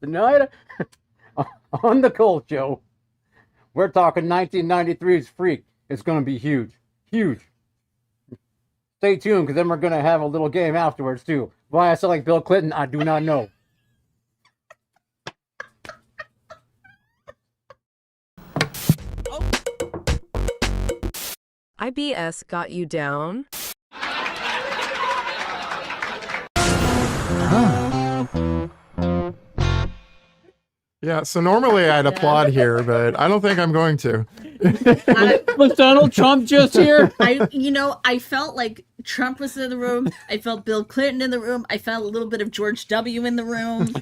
Tonight on the Cold Show, we're talking 1993's Freak. It's going to be huge. Huge. Stay tuned, because then we're going to have a little game afterwards, too. Why I sound like Bill Clinton, I do not know. IBS got you down? Yeah, so normally I'd applaud here, but I don't think I'm going to. Was Donald Trump just here? I felt like Trump was in the room. I felt Bill Clinton in the room. I felt a little bit of George W. in the room.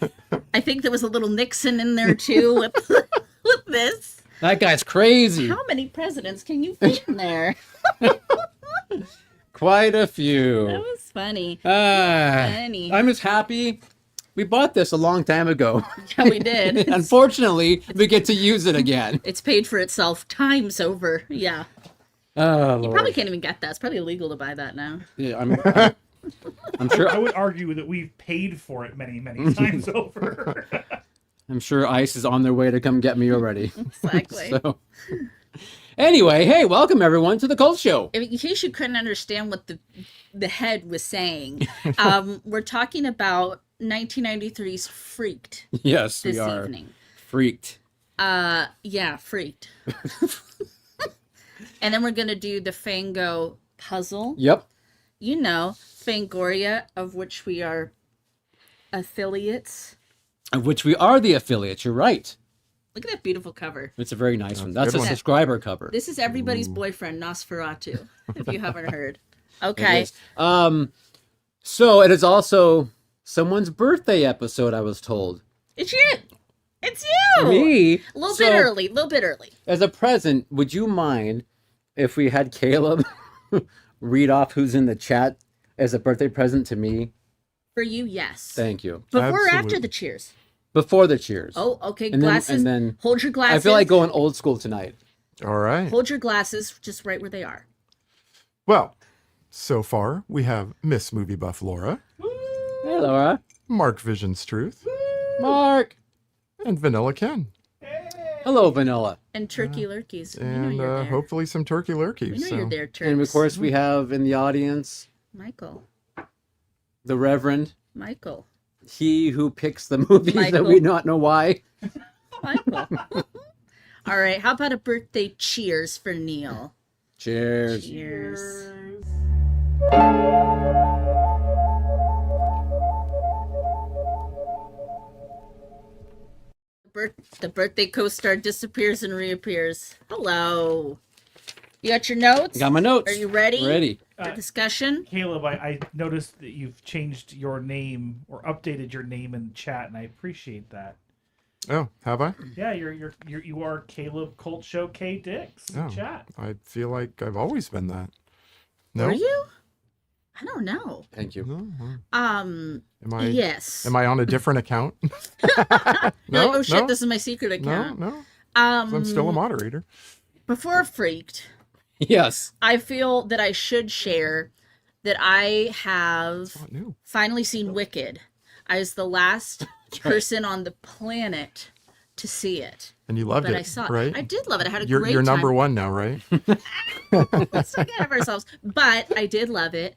I think there was a little Nixon in there too with this. That guy's crazy. How many presidents can you fit in there? Quite a few. That was funny. Funny. I'm just happy. We bought this a long time ago. Yeah, we did. Unfortunately, we get to use it again. It's paid for itself times over. Yeah. Oh, You probably can't even get that. It's probably illegal to buy that now. Yeah, I'm sure. I would argue that we've paid for it many, many times over. I'm sure ICE is on their way to come get me already. Exactly. So, anyway, hey, welcome everyone to the Cult Show. In case you couldn't understand what the head was saying, we're talking about 1993's Freaked. Yes, this we are. Evening. Freaked. Yeah, Freaked. And then we're going to do the Fango puzzle. Yep. You know, Fangoria, of which we are affiliates. Of which we are the affiliates, you're right. Look at that beautiful cover. It's a very nice one. That's a one. subscriber cover. This is everybody's boyfriend, Nosferatu, if you haven't heard. It Okay. is. So it is also someone's birthday episode, I was told. It's you. It's you. Me? A little bit early. As a present, would you mind if we had Caleb read off who's in the chat as a birthday present to me? For you, yes. Thank you. Before or after Absolutely. the cheers? Before the cheers. Oh, okay. And Glasses. then Hold your glasses. I feel like going old school tonight. All right. Hold your glasses just right where they are. Well, so far we have Miss Movie Buff Laura, Hey, Laura. Mark Vision's Truth, Mark. and Vanilla Ken. Hello, Vanilla. And turkey lurkeys. We know And you're there. hopefully some turkey We lurkeys. know you're there, Turks. And of course, we have in the audience Michael. the Reverend, Michael. he who picks the movies that Michael. we not know why. Michael. All right. How about a birthday cheers for Neil? Cheers. Cheers. The birthday co-star disappears and reappears. Hello. You got your notes? Got my notes. Are you ready? Ready. For discussion? Caleb, I noticed that you've changed your name or updated your name in the chat, and I appreciate that. Oh, have I? Yeah, you are Caleb Cult Show K Dix in Oh, chat. I feel like I've always been that. No? Are you? I don't know. Thank you. No? Am yes. Am I on a different account? You're like, oh shit, no? this is my secret account. No. I'm still a moderator. Before Freaked, Yes. I feel that I should share that I have Not new. finally seen Wicked. I was the last person on the planet to see it. And you loved But it, I saw right? I did love it. I had a You're great you're time. number one now, right? Let's not get ahead of ourselves. But I did love it.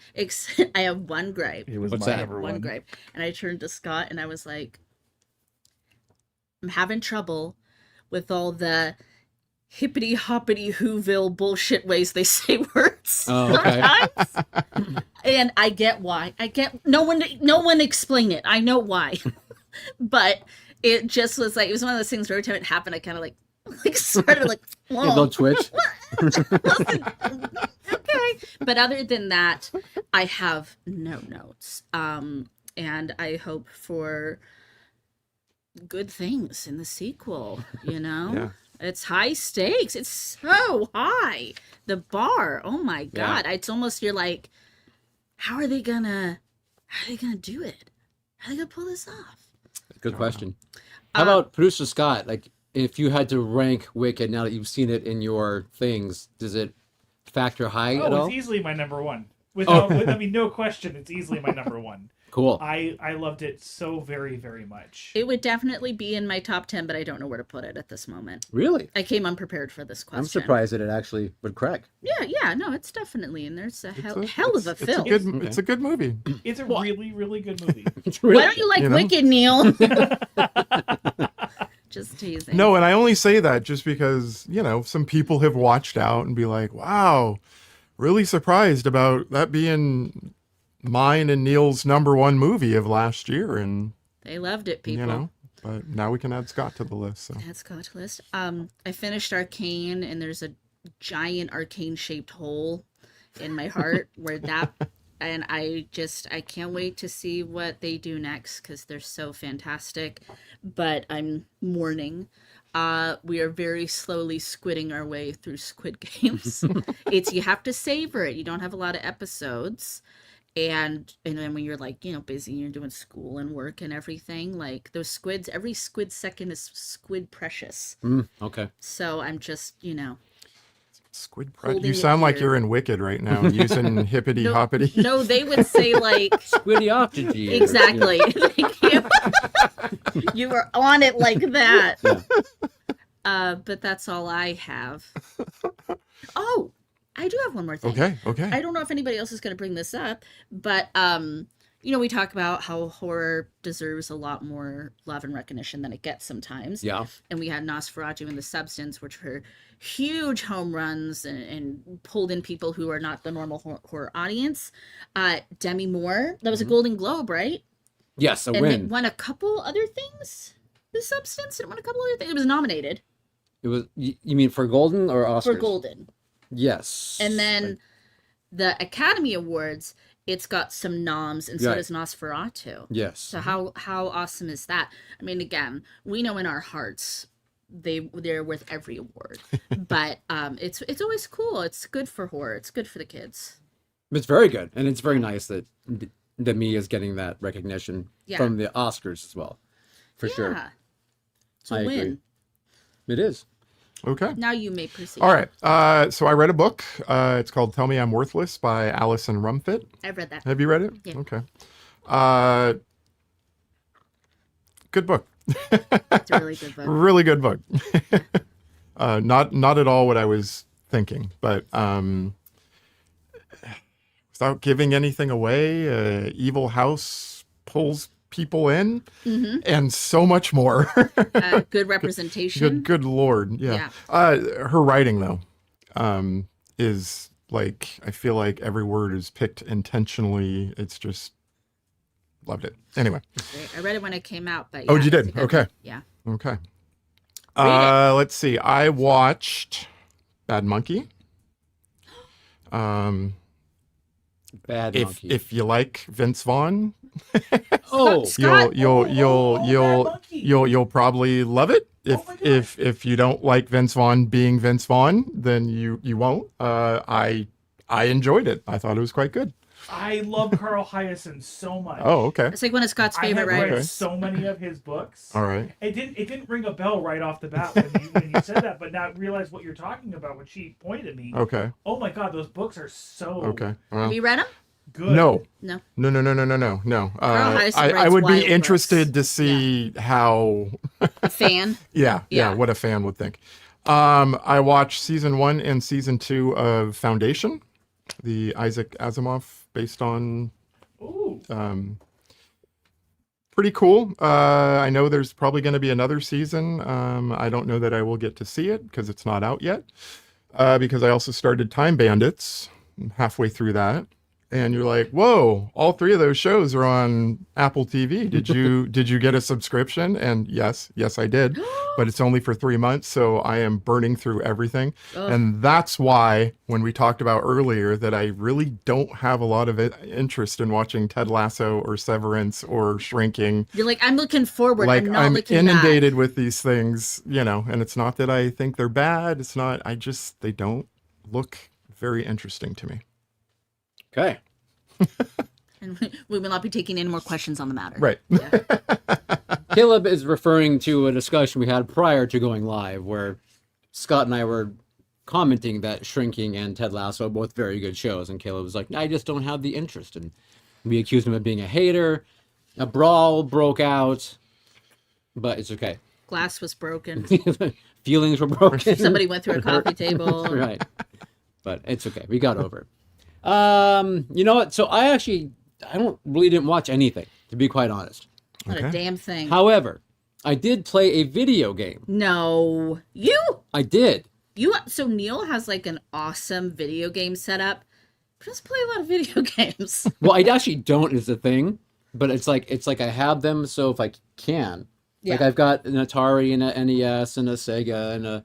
I have one gripe. It was What's my that? number One one. gripe. And I turned to Scott and I was like, I'm having trouble with all the hippity hoppity whoville bullshit ways they say words. Oh, okay. sometimes. And I get why. I get no one explain it. I know why. But it just was like, it was one of those things where every time it happened, I kind of like started like, A whoa. little twitch. Okay. But other than that, I have no notes. And I hope for good things in the sequel, you know? Yeah. It's high stakes. It's so high. The bar. Oh my God. It's almost you're like, how are they gonna do it? How are they gonna pull this off? Good question. How about producer Scott? Like, if you had to rank Wicked now that you've seen it in your things, does it factor high at Oh, all? it's easily my number one. I mean, no question, it's easily my number one. Cool. I loved it so very, very much. It would definitely be in my top 10, but I don't know where to put it at this moment. Really? I came unprepared for this question. I'm surprised that it actually would crack. Yeah, no, it's definitely, and there's a hell of a It's film. it's a good movie. It's a really, really good movie. It's really Why don't you like Wicked, Neil? Just teasing. No, and I only say that just because, some people have watched out and be like, wow, really surprised about that being mine and Neil's number one movie of last year. And, They loved it, people. but now we can add Scott to the list. So That's Scott list. I finished Arcane, and there's a giant arcane-shaped hole in my heart where that... And I can't wait to see what they do next because they're so fantastic. But I'm mourning. We are very slowly squidding our way through Squid Games. You have to savor it. You don't have a lot of episodes. And then when you're busy, you're doing school and work and everything, like those squids, every squid second is squid precious. Okay. So I'm just, Squid holding You it sound like here. you're in Wicked right now, using hippity hoppity. No, they would say like, Squidiophgy. exactly. Thank you. You were on it like that. Yeah. But that's all I have. Oh, I do have one more thing. Okay. I don't know if anybody else is going to bring this up, but we talk about how horror deserves a lot more love and recognition than it gets sometimes. Yeah. And we had Nosferatu and The Substance, which were huge home runs and pulled in people who are not the normal horror audience. Demi Moore, that was a Golden Globe, right? Yes, a And win. it won a couple other things. The Substance, it won a couple other things. It was nominated It was. You mean for Golden or Oscars? for Golden. Yes. And then the Academy Awards, it's got some noms, and so Right. does Nosferatu. Yes. So how awesome is that? I mean, again, we know in our hearts they're worth every award, but it's always cool. It's good for horror. It's good for the kids. It's very good, and it's very nice that Me is getting that recognition Yeah. from the Oscars as well, for sure. Yeah. It's a I win. agree. It is. Okay. Now you may proceed. All right. So I read a book. It's called Tell Me I'm Worthless by Alison Rumfitt. I've read that. Have you read it? Yeah. Okay. Good book. It's a really good book. Really good book. Not at all what I was thinking, but without giving anything away, Evil House pulls people in, and so much more. Good representation. Good Lord, yeah. Her writing though, is like, I feel like every word is picked intentionally. It's just loved it. Anyway. I read it when it came out, but Oh, yeah, you it's did? a good Okay. one. Yeah. Okay. Read Let's see. I watched Bad Monkey. Bad If Monkey. if you like Vince Vaughn, Oh, Scott, you'll probably love it. Oh my God. If you don't like Vince Vaughn being Vince Vaughn, then you won't. I enjoyed it. I thought it was quite good. I love Carl Hyacin so much. Oh, okay. It's like one of Scott's I favorite have read writers. so many of his books. All right. It didn't ring a bell right off the bat when you said that, but now I realize what you're talking about when she pointed at me. Okay. Oh my God, those books are so Okay. Well, Have you read them? good. no. No. No. Carl Hyacin I writes would be wild interested books. to see how. A fan? Yeah, Yeah. what a fan would think. I watched season 1 and season 2 of Foundation, the Isaac Asimov based on. Ooh. Pretty cool. I know there's probably going to be another season. I don't know that I will get to see it because it's not out yet. Because I also started Time Bandits. I'm halfway through that. And you're like, whoa, all 3 of those shows are on Apple TV. Did you get a subscription? And yes, I did. But it's only for 3 months, so I am burning through everything. Ugh. And that's why when we talked about earlier that I really don't have a lot of interest in watching Ted Lasso or Severance or Shrinking. You're like, I'm looking forward. Like I'm not I'm looking inundated with these things, and it's not that I think they're bad. It's not, they don't look very interesting to me. okay. back. And we will not be taking any more questions on the matter. Right. Yeah. Caleb is referring to a discussion we had prior to going live where Scott and I were commenting that Shrinking and Ted Lasso are both very good shows. And Caleb was like, I just don't have the interest. And We accused him of being a hater. A brawl broke out, but it's okay. Glass was broken. Feelings were broken. Somebody went through a coffee table. Right. But it's okay. We got over it. You know what? So I didn't watch anything, to be quite honest. Not a damn thing. However, I did play a video game. No. You? I did. So Neil has like an awesome video game setup. He doesn't play a lot of video games. Well, I actually don't is the thing, but it's like I have them, so if I can. Yeah. Like I've got an Atari and a NES and a Sega and a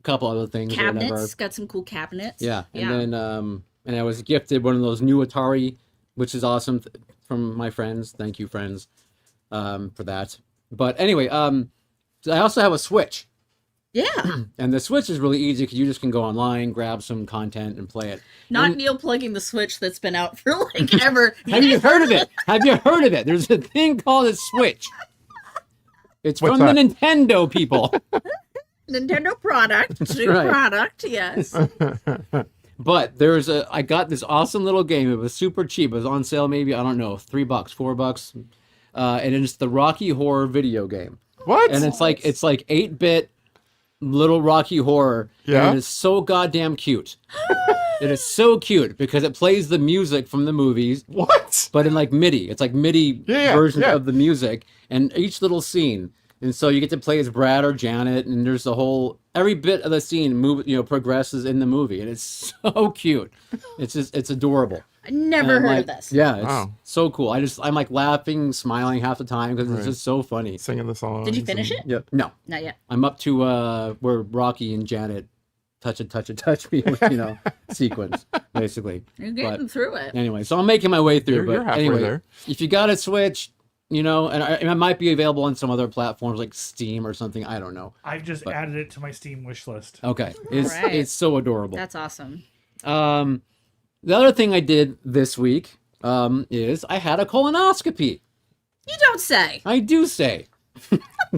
couple other things. Cabinets. Got some cool cabinets. Yeah. And then and I was gifted one of those new Atari, which is awesome from my friends. Thank you, friends, for that. But anyway, I also have a Switch. Yeah. And the Switch is really easy because you just can go online, grab some content, and play it. Not Neil plugging the Switch that's been out for like ever. Have you heard of it? Have you heard of it? There's a thing called a Switch. It's What's from that? the Nintendo people. Nintendo product. That's New right. product, yes. But I got this awesome little game. It was super cheap. It was on sale maybe, I don't know, $3, $4. And it's the Rocky Horror video game. What? And it's like 8-bit little Rocky Horror. Yeah. And it's so goddamn cute. It is so cute because it plays the music from the movies. What? But in like MIDI. It's like MIDI versions of the music and each little scene. And so you get to play as Brad or Janet, and there's every bit of the scene progresses in the movie, and it's so cute. It's adorable. I never heard of this. Yeah, it's Wow. so cool. I'm like laughing, smiling half the time because it's just so funny. Singing the song. Did you finish it? Yep. No, Not yet. I'm up to where Rocky and Janet touch me, sequence basically. You're getting through it. Anyway, so I'm making my way through. You're but halfway anyway, there. if you got a Switch, and it might be available on some other platforms like Steam or something. I don't know. I've just added it to my Steam wish list. Okay, it's so adorable. That's awesome. The other thing I did this week is I had a colonoscopy. You don't say. I do say.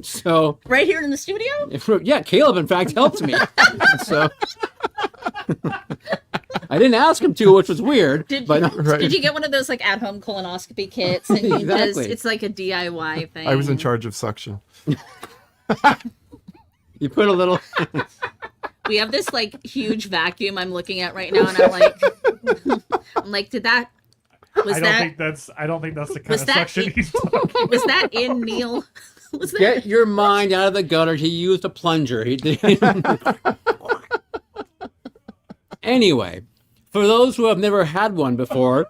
So Right here in the studio? yeah, Caleb in fact helped me. So I didn't ask him to, which was weird. Did but you get one of those like at-home colonoscopy kits? And Exactly. it's like a DIY thing. I was in charge of suction. You put a little. We have this like huge vacuum I'm looking at right now, and I'm like, did that? I don't think that's the kind was of that suction in- he's talking. Was that in Neil? Was that? Get your mind out of the gutter. He used a plunger. He did. Anyway, for those who have never had one before,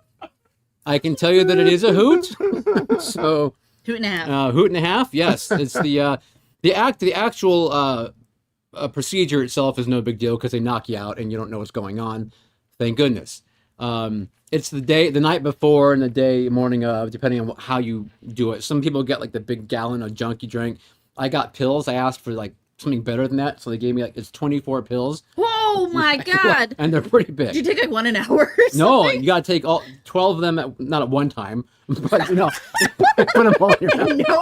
I can tell you that it is a hoot. So, Hoot and a half. hoot and a half. Yes, it's the actual procedure itself is no big deal because they knock you out and you don't know what's going on. Thank goodness. It's the night before and the morning of, depending on how you do it. Some people get like the big gallon of junky drink. I got pills. I asked for like something better than that, so they gave me it's 24 pills. Whoa, my God! And they're pretty big. Did you take like one an hour? Or No, something? you got to take all 12 of them not at one time, but put them all in your mouth. No,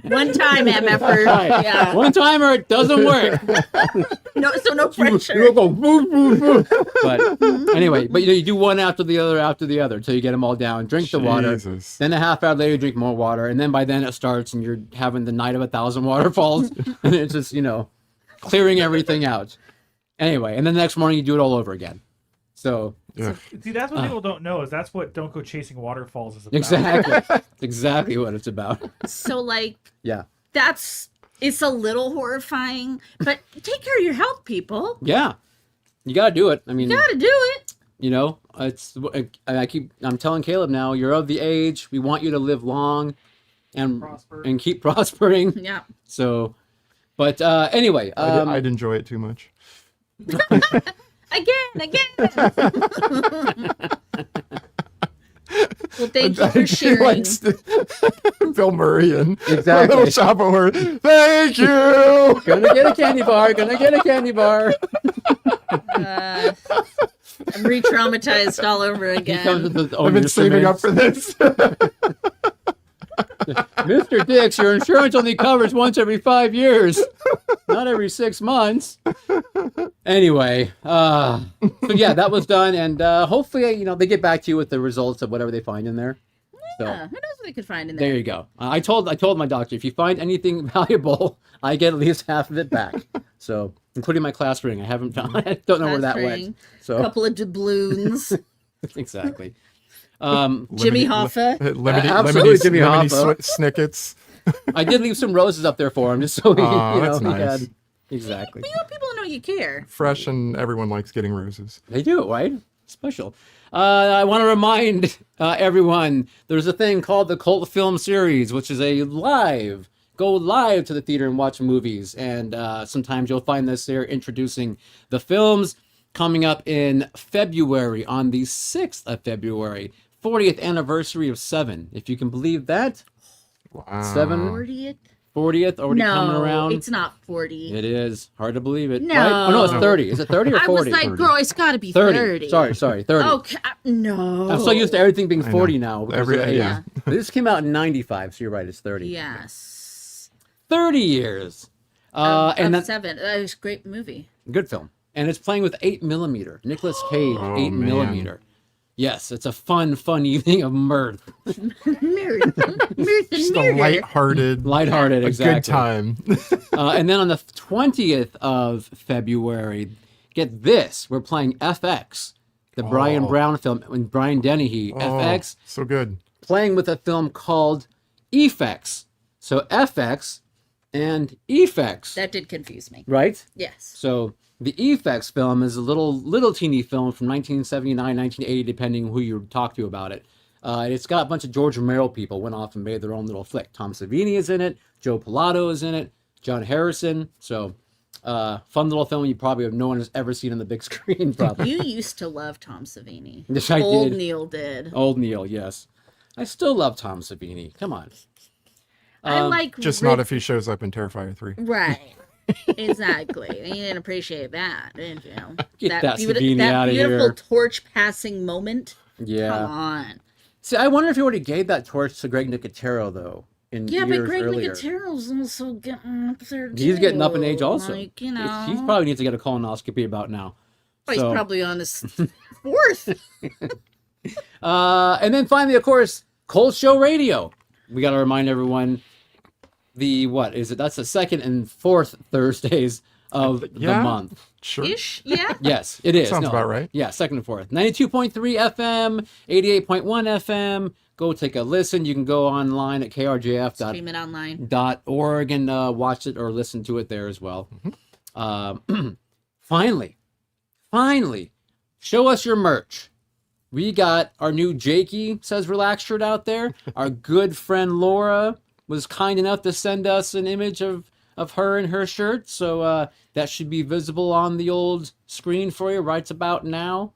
one time effort. Right. Yeah. One timer, it doesn't work. No, so no pressure. You'll go boom, boom, boom. But anyway, you do one after the other until you get them all down. Drink the water. Jesus. Then a half hour later, you drink more water, and then by then it starts, and you're having the night of 1,000 waterfalls, and it's just clearing everything out. Anyway, and then the next morning you do it all over again. So Yeah. See, that's what people don't know is that's what Don't Go Chasing Waterfalls is about. exactly, exactly what it's about. So like, Yeah, it's a little horrifying, but take care of your health, people. yeah, you gotta do it. I mean, You gotta do it. I'm telling Caleb now, you're of the age. We want you to live long and Prosper. and keep prospering. Yeah. So, but anyway, I'd enjoy it too much. Again. Well, thank you for She sharing. likes Bill Murray and Exactly. Little Shop of Horrors. Thank you. gonna get a candy bar. Gonna get a candy bar. I'm re-traumatized all over He comes again. with his I've own been saving up instruments. for this. Mr. Dix, your insurance only covers once every 5 years, not every 6 months. Anyway, so yeah, that was done, and hopefully, they get back to you with the results of whatever they find in there. So, Yeah, who knows what they could find in there? there you go. I told my doctor, if you find anything valuable, I get at least half of it back. So, including my class ring, I haven't found. I don't know where that Class went. ring, So, a couple of doubloons. exactly. Jimmy Hoffa. Absolutely, Jimmy Hoffa. Snickets. I did leave some roses up there for him, just so he, That's he nice. had. Exactly. You want people to know you care. Fresh, and everyone likes getting roses. They do, right? Special. I want to remind everyone there's a thing called the Cult Film Series, which is go live to the theater and watch movies. And sometimes you'll find this there introducing the films coming up in February, on the 6th of February, 40th anniversary of Seven. If you can believe that. Wow. 40th already coming around. It's not 40. It is. Hard to believe it. No. Right? Oh, no, it's 30. Is it 30 or 40? I was like, 30. girl, it's got to be 30. 30. Sorry, 30. Okay, no. I'm so used to everything being I 40 know. now. because of age. Yeah. This came out in 95, so you're right, it's 30. Yes. 30 years. And that's Seven. That was a great movie. good film. And it's playing with 8mm. Nicolas Cage, Oh, 8mm. Yes, it's a fun evening of mirth. Mirth Just and a murder. lighthearted, Lighthearted, exactly. good time. And then on the 20th of February, get this, we're playing FX, the Brian Brown film, and Brian Dennehy. FX, So good. playing with a film called Effects. So FX and Effects, That did confuse me. right? Yes. So the Effects film is a little teeny film from 1979, 1980, depending who you talk to about it. It's got a bunch of George Romero people went off and made their own little flick. Tom Savini is in it. Joe Pilato is in it. John Harrison. So fun little film no one has ever seen on the big screen, probably. You used to love Tom Savini. Yes, I Old did. Neil did. Old Neil, yes. I still love Tom Savini. Come on. I like Just Rick- not if he shows up in Terrifier 3. Right. Exactly. You didn't appreciate that, did you? Get that Savini that outta beautiful here. torch passing moment. Yeah. Come on. See, I wonder if he already gave that torch to Greg Nicotero, though, in Yeah, but years Greg earlier. Nicotero's also getting up there too. He's getting up in age also. Like, He probably needs to get a colonoscopy about now. he's So- probably on his fourth. And then finally, of course, CULTSHOW Radio. We got to remind everyone that's the second and fourth Thursdays of the Yeah. month. Sure. Ish, yeah. Yes, it is. Sounds about right. Yeah, second and fourth. 92.3 FM, 88.1 FM. Go take a listen. You can go online at krjf.org Stream it online. and watch it or listen to it there as well. Finally, show us your merch. We got our new Jakey Says Relax shirt out there. Our good friend Laura was kind enough to send us an image of her in her shirt. So that should be visible on the old screen for you right about now,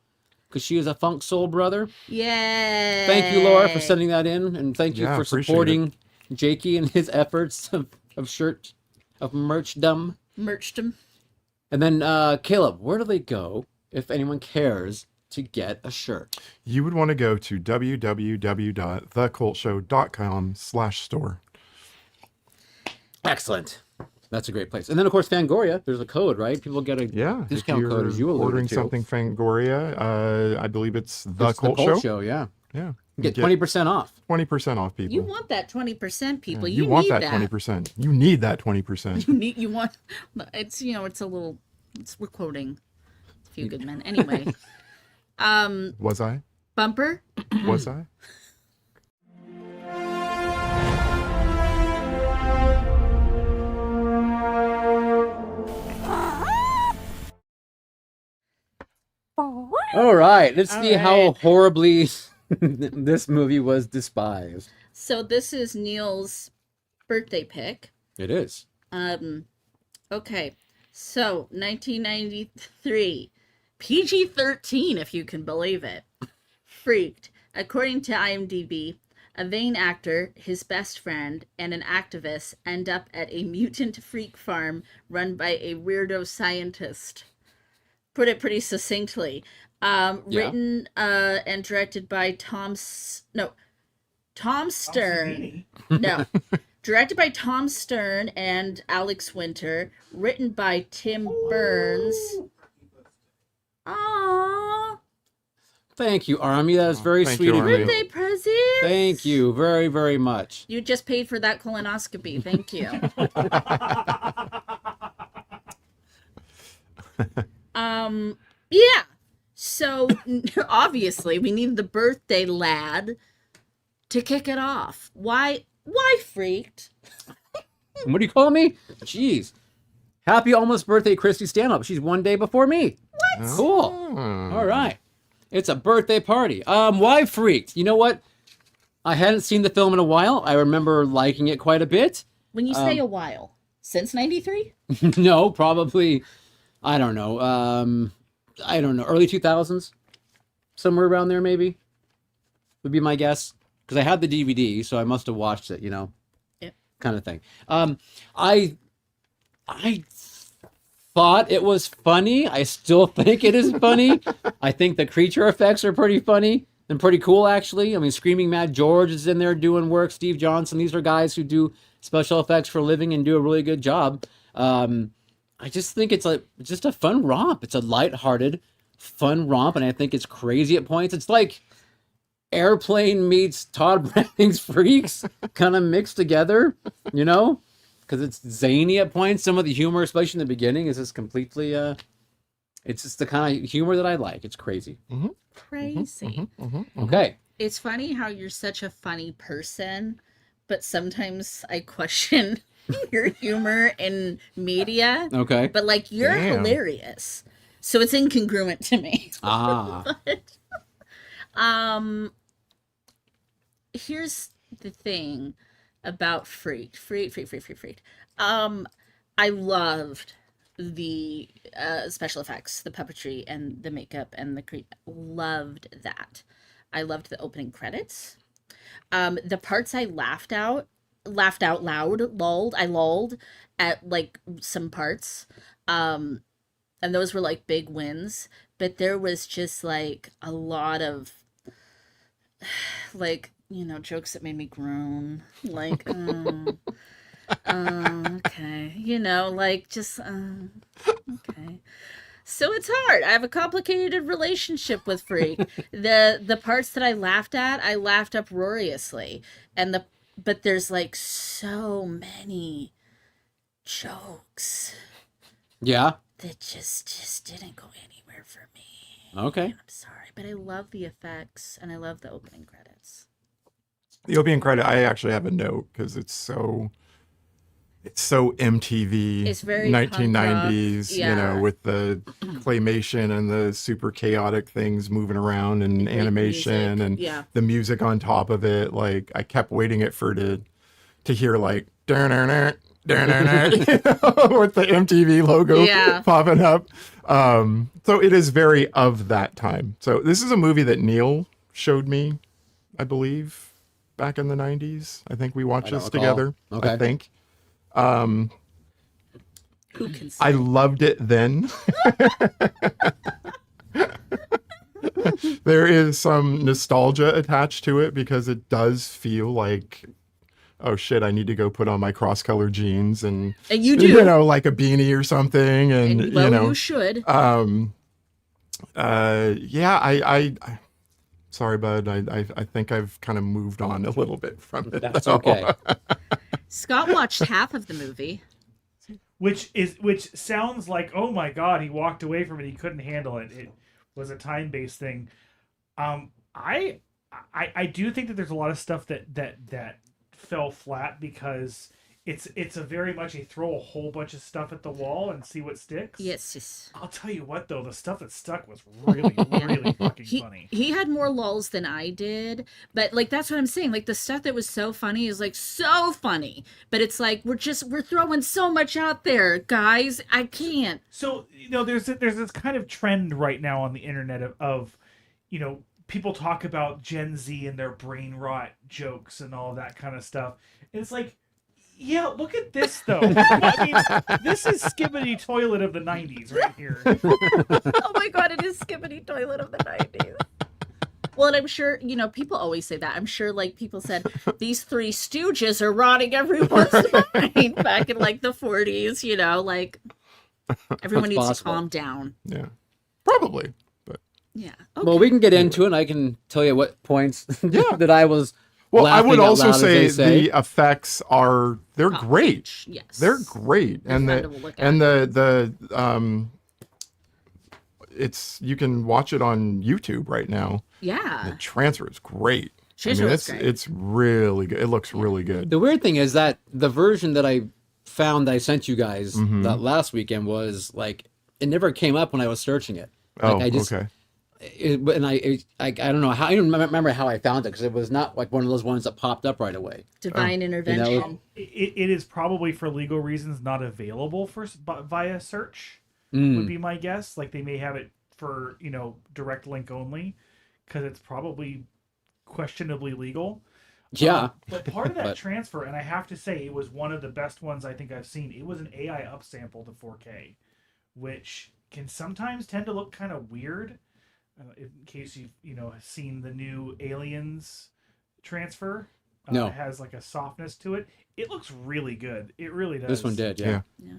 because she is a funk soul brother. Yay. Thank you, Laura, for sending that in. And thank you Yeah, for appreciate supporting Jakey and his efforts of merchdom. Merched him. And then, Caleb, where do they go if anyone cares to get a shirt? You would want to go to www.thecultshow.com/store. Excellent. That's a great place. And then, of course, Fangoria. There's a code, right? People get a Yeah. discount if code, as you you're alluded ordering to. something Fangoria, I believe it's The It's Cult the Show. Cult Show, yeah. Yeah. You get 20% off. 20% off, people. You want that 20%, people. you You want need that 20%. You need that 20%. You want it's it's a little we're quoting a few good men. Anyway. Was I? Bumper. Was I? All right. Let's see how right. horribly this movie was despised. So this is Neil's birthday pick. It is. Okay. So 1993. PG-13, if you can believe it. Freaked. According to IMDb, a vain actor, his best friend, and an activist end up at a mutant freak farm run by a weirdo scientist. Put it pretty succinctly. Written and directed by Tom Stern. No. Directed by Tom Stern and Alex Winter. Written by Tim Burns. Aww. Thank you, Army. That was very thank sweet you, of Army. you. Birthday present. Thank you very, very much. You just paid for that colonoscopy. Thank you. Yeah. So obviously we need the birthday lad to kick it off. Why freaked? What do you call me? Jeez. Happy almost birthday, Christy Stanhope. She's one day before me. What? Cool. All right. It's a birthday party. Why freaked? You know what? I hadn't seen the film in a while. I remember liking it quite a bit. When you say a while, since 93? No, probably, I don't know, early 2000s? Somewhere around there, maybe? Would be my guess. Because I had the DVD, so I must have watched it, Yep. kind of thing. I thought it was funny. I still think it is funny. I think the creature effects are pretty funny and pretty cool, actually. I mean, Screaming Mad George is in there doing work. Steve Johnson. These are guys who do special effects for a living and do a really good job. I just think it's just a fun romp. It's a lighthearted, fun romp, and I think it's crazy at points. It's like Airplane meets Todd Brownings Freaks kind of mixed together, because it's zany at points. Some of the humor, especially in the beginning, is just completely it's just the kind of humor that I like. It's crazy. Crazy. Okay. It's funny how you're such a funny person, but sometimes I question your humor in media. Okay. But like, you're Damn. hilarious, so it's incongruent to me. Ah. But, here's the thing about Freaked. I loved the special effects, the puppetry, and the makeup, and the loved that. I loved the opening credits. The parts I laughed out loud, I lulled at like some parts. And those were like big wins, but there was just like a lot of like, jokes that made me groan, like okay, like just okay. So it's hard. I have a complicated relationship with Freak. The parts that I laughed at, I laughed uproariously, but there's like so many jokes Yeah. that just didn't go anywhere for me. Okay. I'm sorry, but I love the effects and I love the opening credits. The opening credit, I actually have a note because it's so MTV. It's very 1990s, punk rock, yeah. with the claymation and the super chaotic things moving around and Great animation music, and yeah. the music on top of it. Like I kept waiting to hear like with the MTV logo Yeah. popping up. So it is very of that time. So this is a movie that Neil showed me, I believe, back in the 90s. I think we watched I don't this recall. together. Okay. I think. Who can say? I loved it then. There is some nostalgia attached to it because it does feel like, oh shit, I need to go put on my cross-colored jeans and And you do. like a beanie or something, and you should. I sorry, bud. I think I've kind of moved on a little bit from it. That's though. okay. Scott watched half of the movie. Which sounds like, oh my god, he walked away from it. He couldn't handle it. It was a time-based thing. I do think that there's a lot of stuff that fell flat because it's a very much a throw a whole bunch of stuff at the wall and see what sticks. Yes. I'll tell you what though, the stuff that stuck was really really fucking funny. He had more lulls than I did, but like that's what I'm saying. Like the stuff that was so funny is like so funny, but it's like we're throwing so much out there, guys. I can't. So there's this kind of trend right now on the internet of people talk about Gen Z and their brain rot jokes and all that kind of stuff. And it's like, yeah, look at this though. I mean, this is Skibbity Toilet of the 90s right here. Oh my god, it is Skibbity Toilet of the 90s. Well, and I'm sure, people always say that. I'm sure, like, people said, these three stooges are rotting everyone's mind back in, like, the 40s, like, everyone That's needs possible. to calm down. Yeah. Probably. But Yeah. Okay. Well, we can get into it. And I can tell you what points that I was. well, I would laughing out also loud, as say they say. the effects they're Top great. notch, yes. They're great. And fun the to look and the it's you can watch it on YouTube right now. Yeah. The transfer is great. Transfer was great. It's really good. It looks really good. The weird thing is that the version that I found I sent you guys Mm-hmm. that last weekend was like it never came up when I was searching it. Like, I just, okay. And I don't know how I don't remember how I found it because it was not like one of those ones that popped up right away. Divine intervention. It is probably for legal reasons not available via search. Would be my guess. Like they may have it for direct link only because it's probably questionably legal. Yeah. But part of that transfer, and I have to say, it was one of the best ones I think I've seen. It was an AI upsample to 4K, which can sometimes tend to look kind of weird. In case you've seen the new Aliens transfer, No. it has like a softness to it. It looks really good. It really does. This one did, yeah. Yeah.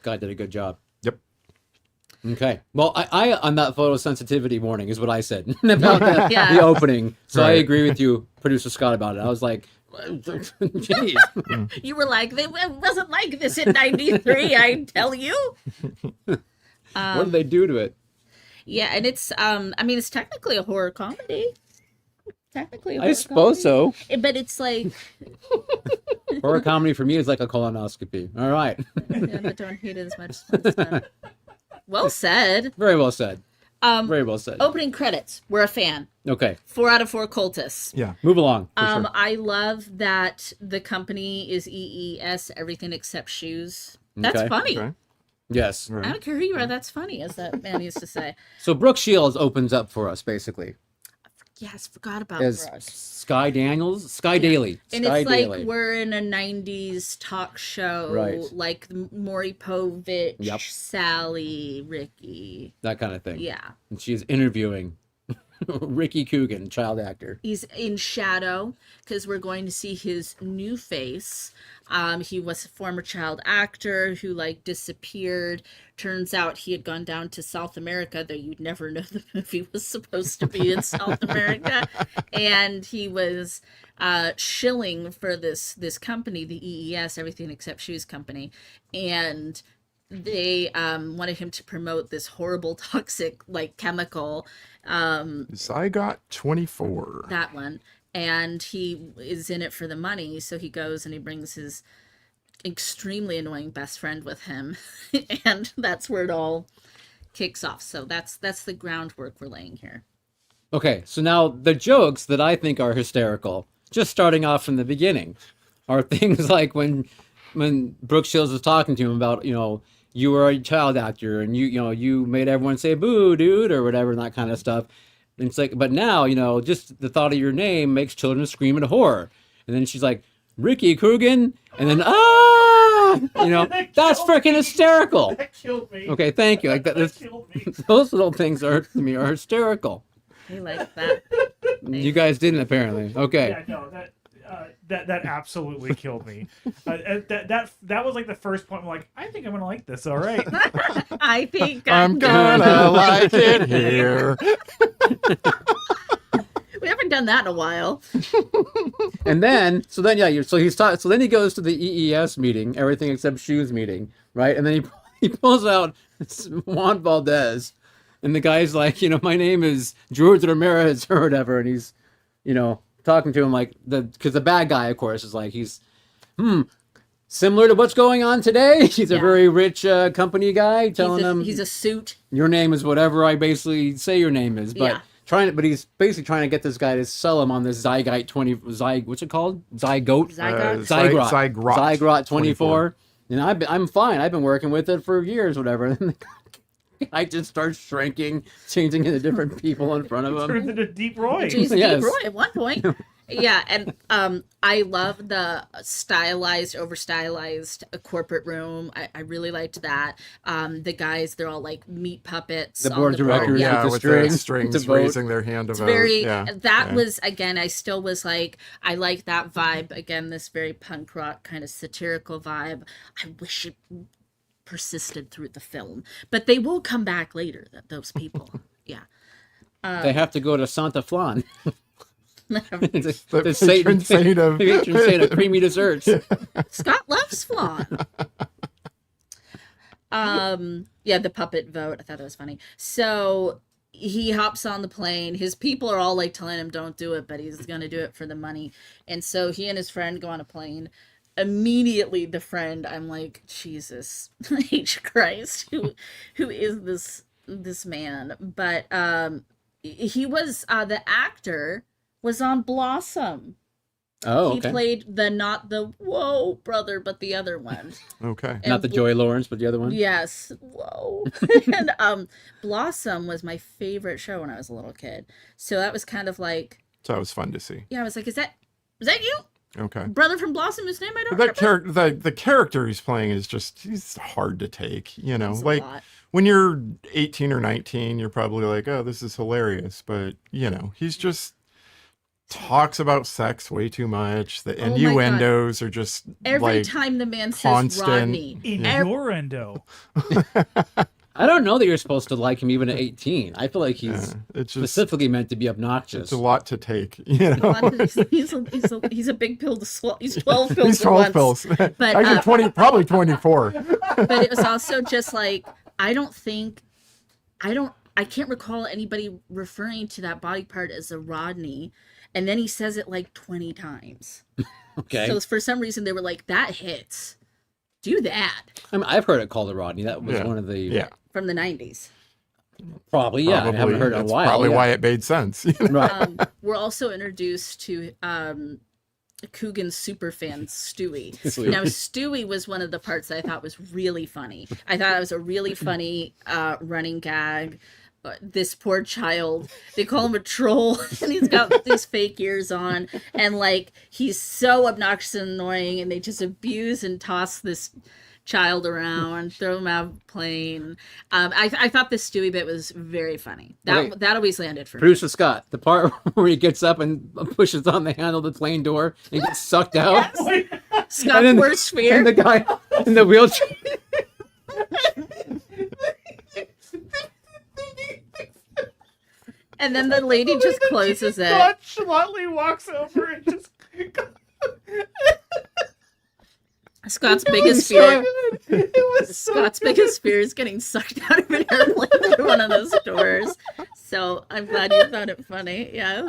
Guy did a good job. Yep. Okay. Well, I on that photosensitivity warning is what I said about the, Yeah. the opening. So I Right. agree with you, producer Scott, about it. I was like, jeez. You were like, it wasn't like this in '93. I tell you. What did they do to it? Yeah, and it's it's technically a horror comedy. Technically, a I horror suppose so. comedy. But it's like, Horror comedy for me is like a colonoscopy. All right. yeah, I don't hate it as much. As time. Well said. Very well said. Very well said. Opening credits. We're a fan. Okay. 4 out of 4 cultists. Yeah. Move along. For sure. I love that the company is EES, everything except shoes. That's Okay. funny. Okay. Yes. I don't care who you are, that's funny, as that man used to say. So Brooke Shields opens up for us, basically. Yes, forgot about As Rush. Sky Daniels? Sky Daily. And Sky it's Daily. like we're in a 90s talk show, Right. like Maury Povich, Yep. Sally, Ricky. That kind of thing. Yeah. And she's interviewing Ricky Coogan, child actor. He's in shadow because we're going to see his new face. He was a former child actor who disappeared. Turns out he had gone down to South America, though you'd never know the movie was supposed to be in South America. And he was shilling for this company, the EES, Everything Except Shoes Company. And they wanted him to promote this horrible toxic chemical. Zygot 24. That one. And he is in it for the money, so he goes and he brings his extremely annoying best friend with him. And that's where it all kicks off. So that's the groundwork we're laying here. Okay, so now the jokes that I think are hysterical, just starting off from the beginning, are things like when Brooke Shields was talking to him about, you were a child actor and you made everyone say boo, dude, or whatever, and that kind of stuff. And it's like, but now, just the thought of your name makes children scream in horror. And then she's like, Ricky Coogan, and then that's freaking hysterical. That killed me. Okay, thank you. Like That that, killed me. those little things are to me are hysterical. He likes that. You guys didn't apparently. Okay. Yeah, no, that absolutely killed me. That was like the first point. I'm like, I think I'm gonna like this. All right. I think I'm gonna like it here. we haven't done that in a while. And then, so then he goes to the EES meeting, everything except shoes meeting, right? And then he pulls out Juan Valdez, and the guy's like, my name is George Ramirez or whatever, and he's, talking to him because the bad guy, of course, is like, he's, similar to what's going on today. He's a very rich company guy telling him he's a suit. your name is whatever I basically say your name is, but. Yeah. But he's basically trying to get this guy to sell him on this what's it called? Zygrot? Zygrot 24. And I'm fine. I've been working with it for years, whatever. And the guy just starts shrinking, changing into different people in front of him. Turns into Deep Roy. He's Yes. Deep Roy at one point. Yeah, and I love the over stylized corporate room. I really liked that. The guys, they're all like meat puppets. The on board of directors, Yeah. Yeah, with with the the string to strings vote. raising their hand to It's vote. very Yeah. was again, I still was like, I like that vibe again, this very punk rock kind of satirical vibe. I wish it persisted through the film, but they will come back later. Those people, yeah. They have to go to Santa Flan. The the patron saint of patron saint of creamy desserts. Scott loves flan. Yeah, the puppet vote. I thought that was funny. So he hops on the plane. His people are all like telling him don't do it, but he's going to do it for the money. And so he and his friend go on a plane. Immediately the friend, I'm like, Jesus H Christ, who is this man? But he was the actor was on Blossom. Oh, He okay. played not the whoa brother, but the other one. Okay. And Not the Joy Lawrence, but the other one. Yes. Whoa. And Blossom was my favorite show when I was a little kid. So that was kind of like, So that was fun to see. yeah, I was like, was that you? Okay. Brother from Blossom, whose name I don't That remember. character, the character he's playing is just, he's hard to take, you know, It's a like lot. when you're 18 or 19, you're probably like, oh, this is hilarious. But, you know, he's just talks about sex way too much. The Oh my God. innuendos are just Every like, time the man says constant- Rodney. Innuendo. I don't know that you're supposed to like him even at 18. I feel like he's yeah, it's just, specifically meant to be obnoxious. it's a lot to take, you know. He's a big pill to swallow. He's 12 pills He's at 12 once. pills. But, Actually, 20, probably 24. But it was also just like, I can't recall anybody referring to that body part as a Rodney. And then he says it like 20 times. Okay. So for some reason they were like, that hits. Do that. I mean, I've heard it called a Rodney. That was Yeah. one of the Yeah. From the 90s. probably yeah. I haven't heard it in a That's while. probably yeah. why it made sense. you know? Right. We're also introduced to Coogan's superfan, Stewie. Stewie. Now, Stewie was one of the parts that I thought was really funny. I thought it was a really funny running gag. This poor child, they call him a troll, and he's got these fake ears on, and like he's so obnoxious and annoying, and they just abuse and toss this child around, throw him out of the plane. I thought this Stewie bit was very funny. That always landed for me. Producer Scott, the part where he gets up and pushes on the handle of the plane door and gets sucked out. Scott's worst fear. And the guy in the wheelchair. And then the lady just closes it. Nonchalantly walks over and just. Scott's biggest fear. It was so Scott's biggest fear is getting sucked out of an airplane through one of those doors. So I'm glad you found it funny. Yeah,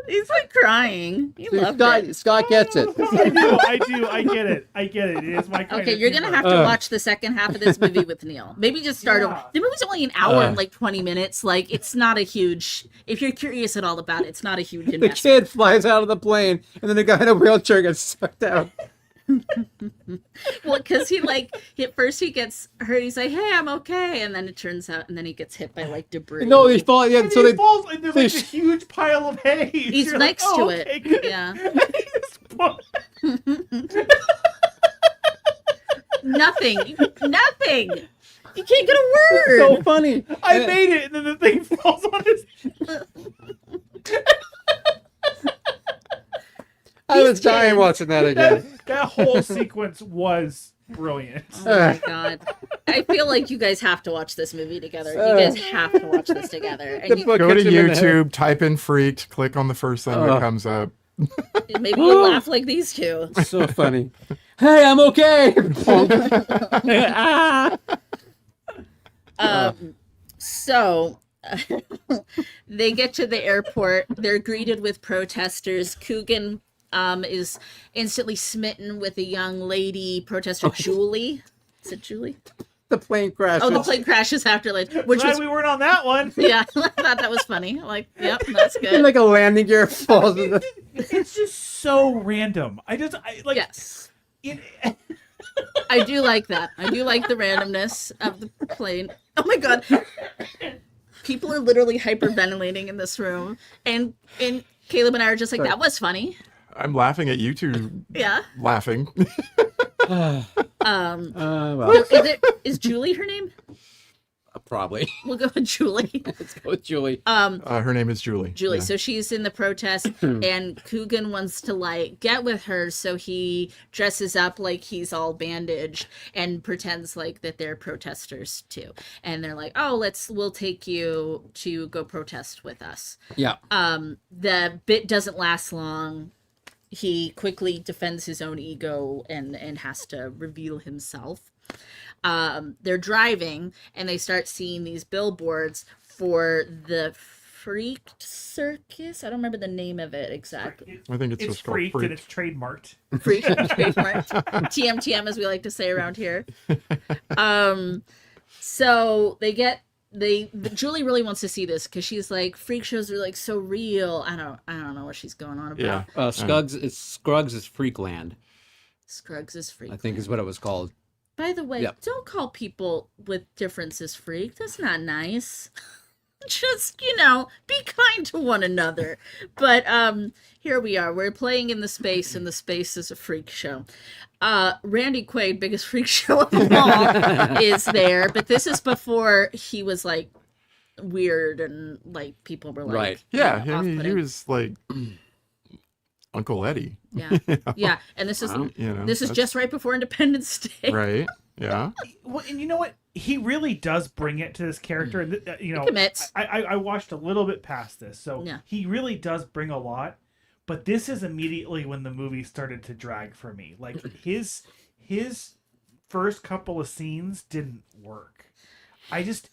he's like crying. He loved it. Scott gets it. I do. I get it. It is my kind Okay, of you're gonna humor. have to watch the second half of this movie with Neil. Maybe just start over. The movie's only an hour and like 20 minutes. Like it's not a huge. If you're curious at all about it, it's not a huge The investment. kid flies out of the plane, and then the guy in a wheelchair gets sucked out. Well, because at first he gets hurt. He's like, "Hey, I'm okay," and then it turns out, and then he gets hit by like debris. No, he falls. Yeah, And so he they. falls, and there's like they- a huge pile of hay. He's You're next like, to oh, it. okay, good. Yeah. And he just falls. Nothing. You can't get a word. So funny. I made it, and then the thing falls on his. I was dying watching that again. That whole sequence was brilliant. Oh my god. I feel like you guys have to watch this movie together. You guys have to watch this together. And The book Go to hits him in the head. YouTube, type in Freaked, click on the first thing that comes up. maybe you'll laugh like these two. So funny. Hey, I'm okay. Ah. So they get to the airport. They're greeted with protesters. Coogan is instantly smitten with a young lady protester, Julie. Is it Julie? The plane crashes. Oh, the plane crashes after like, which Glad was we weren't on that one. yeah. I thought that was funny. Like, yep, that's And good. like a landing gear falls in the. It's just so random. I like. Yes. It, I do like that. I do like the randomness of the plane. Oh my god. People are literally hyperventilating in this room. And Caleb and I are just like, that was funny. I'm laughing at you two Yeah. laughing. Well, Is Julie her name? Probably. We'll go with Julie. Let's go with Julie. Her name is Julie. Julie. Yeah. So she's in the protest, and Coogan wants to like get with her, so he dresses up like he's all bandaged and pretends like that they're protesters too. And they're like, "Oh, we'll take you to go protest with us." Yeah. The bit doesn't last long. He quickly defends his own ego and has to reveal himself. They're driving and they start seeing these billboards for the Freak Circus. I don't remember the name of it exactly. I think it's It's just called freaked Freak. and it's trademarked. Freak trademark. TMTM, as we like to say around here. So Julie really wants to see this because she's like, freak shows are like so real. I don't know what she's going on about. Yeah. Scruggs is Freakland, Scruggs is freak. I think is what it was called. By the way, Yep. don't call people with differences freak. That's not nice. Just, be kind to one another. But here we are. We're playing in the space, and the space is a freak show. Randy Quaid, biggest freak show of them all, is there. But this is before he was like weird and like people were like, Right. Yeah, I mean, he off-putting. was like Uncle Eddie. Yeah. Yeah. And this is Wow. this is that's- just right before Independence Day. right. Yeah. Well, and you know what? He really does bring it to this character. And commits. I watched a little bit past this, so Yeah. he really does bring a lot. But this is immediately when the movie started to drag for me. Like his first couple of scenes didn't work. I just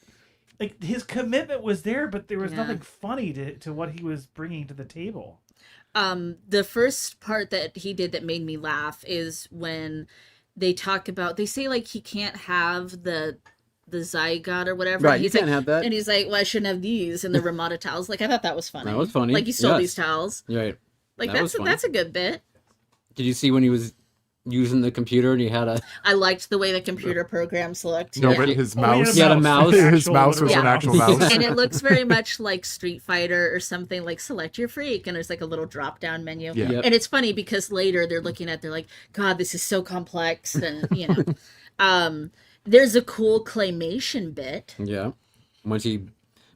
like his commitment was there, but there was Yeah. nothing funny to what he was bringing to the table. The first part that he did that made me laugh is when they say like he can't have the zygote or whatever. Right, And you he's can't like, have that. And he's like, well, I shouldn't have these and the Ramada towels. Like, I thought that was funny. That was funny. Like, you stole Yes. these towels. Right. Like, That was funny. that's a good bit. Did you see when he was using the computer and he had a I liked the way the computer programs looked. No, Yeah. but his Oh, mouse. He had a mouse. His Actual mouse was literal an actual mouse. mouse. And it looks very much like Street Fighter or something, like select your freak, and there's like a little drop down menu. Yeah. Yep. And it's funny because later they're like, God, this is so complex, and there's a cool claymation bit. Yeah. Once he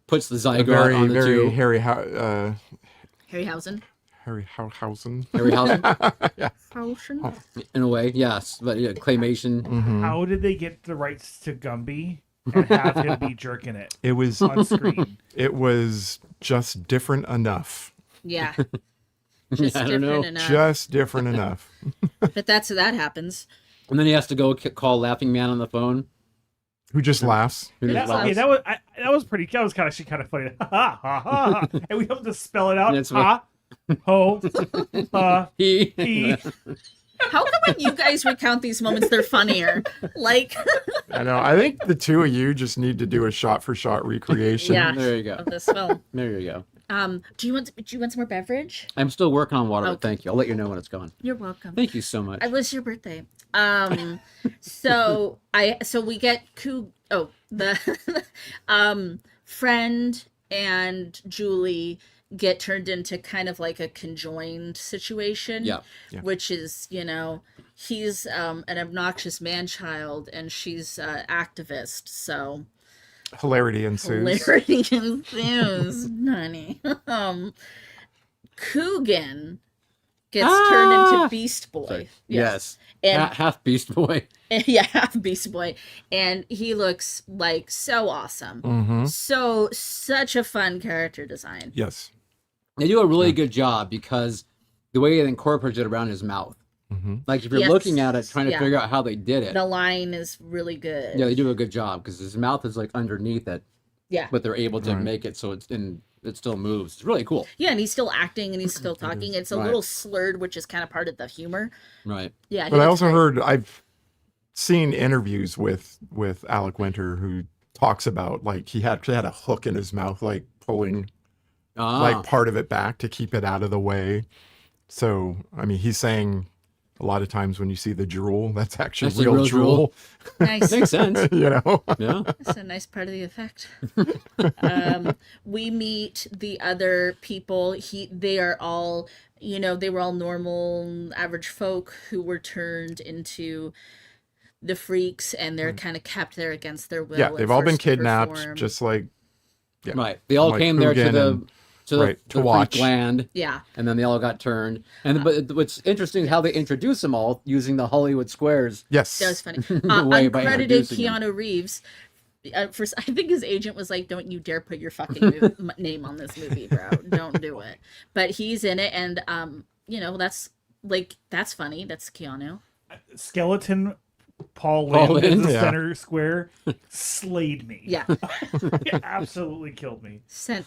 puts the A zygote very, on the very two. Harryhausen. Harryhausen. Harryhausen, Hausen? in a way, yes. But yeah, claymation. Mm-hmm. How did they get the rights to Gumby and have him be jerking it It was on screen? it was just different enough. Yeah. Just I don't know. different enough. Just different enough. But that happens. And then he has to go call Laughing Man on the phone. Who just laughs. Who Yeah, just Okay, laughs. that was pretty. That was kind of funny. Ha ha ha ha. And we have to spell it out. That's Ha, ho, He. he. How come when you guys recount these moments, they're funnier? Like, I know. I think the two of you just need to do a shot-for-shot recreation. Yeah. There you go. of this film. There you go. Do you want some more beverage? I'm still working on water, but Okay. thank you. I'll let you know when it's gone. You're welcome. Thank you so much. It was your birthday. So we get the friend and Julie get turned into kind of like a conjoined situation. Yeah. Yeah. Which is, he's an obnoxious man-child and she's activist. So Hilarity ensues. hilarity ensues, honey. Coogan gets turned into Beast Boy. Sorry. Yes. And Half Beast Boy. yeah, half Beast Boy, and he looks like so awesome. Mm-hmm. Such a fun character design. Yes. They do a really good job because the way it incorporates it around his mouth. Mm-hmm. Like if you're Yes. looking at it, trying to Yeah. figure out how they did it. The line is really good. Yeah, they do a good job because his mouth is like underneath it, Yeah. but they're able to Right. make it so it still moves. It's really cool. Yeah, and he's still acting and he's still talking. It's a Right. little slurred, which is kind of part of the humor. Right. Yeah. he But I looks also great. heard I've seen interviews with Alec Winter who talks about like he actually had a hook in his mouth, like pulling like part of it back to keep it out of the way. So I mean, he's saying a lot of times when you see the drool, that's actually That's the real real drool. drool. Nice. Makes sense. You know. Yeah. That's a nice part of the effect. We meet the other people. They are all, they were all normal, average folk who were turned into the freaks, and they're kind of kept there against their will. Yeah, and they've all been forced to kidnapped, perform. just like Right. They all Like came there to Coogan the and- to the, right, to to the watch. freak land, Yeah. and then they all got turned. And but what's interesting is how they introduce them all using the Hollywood squares. yes, That was funny. Way by Uncredited introducing him. Keanu Reeves. First, I think his agent was like, "Don't you dare put your fucking name on this movie, bro. Don't do it." But he's in it, and that's funny. That's Keanu. Skeleton Paul Paul Lynde in Lynde, the yeah. center square slayed me. Yeah, It absolutely killed me.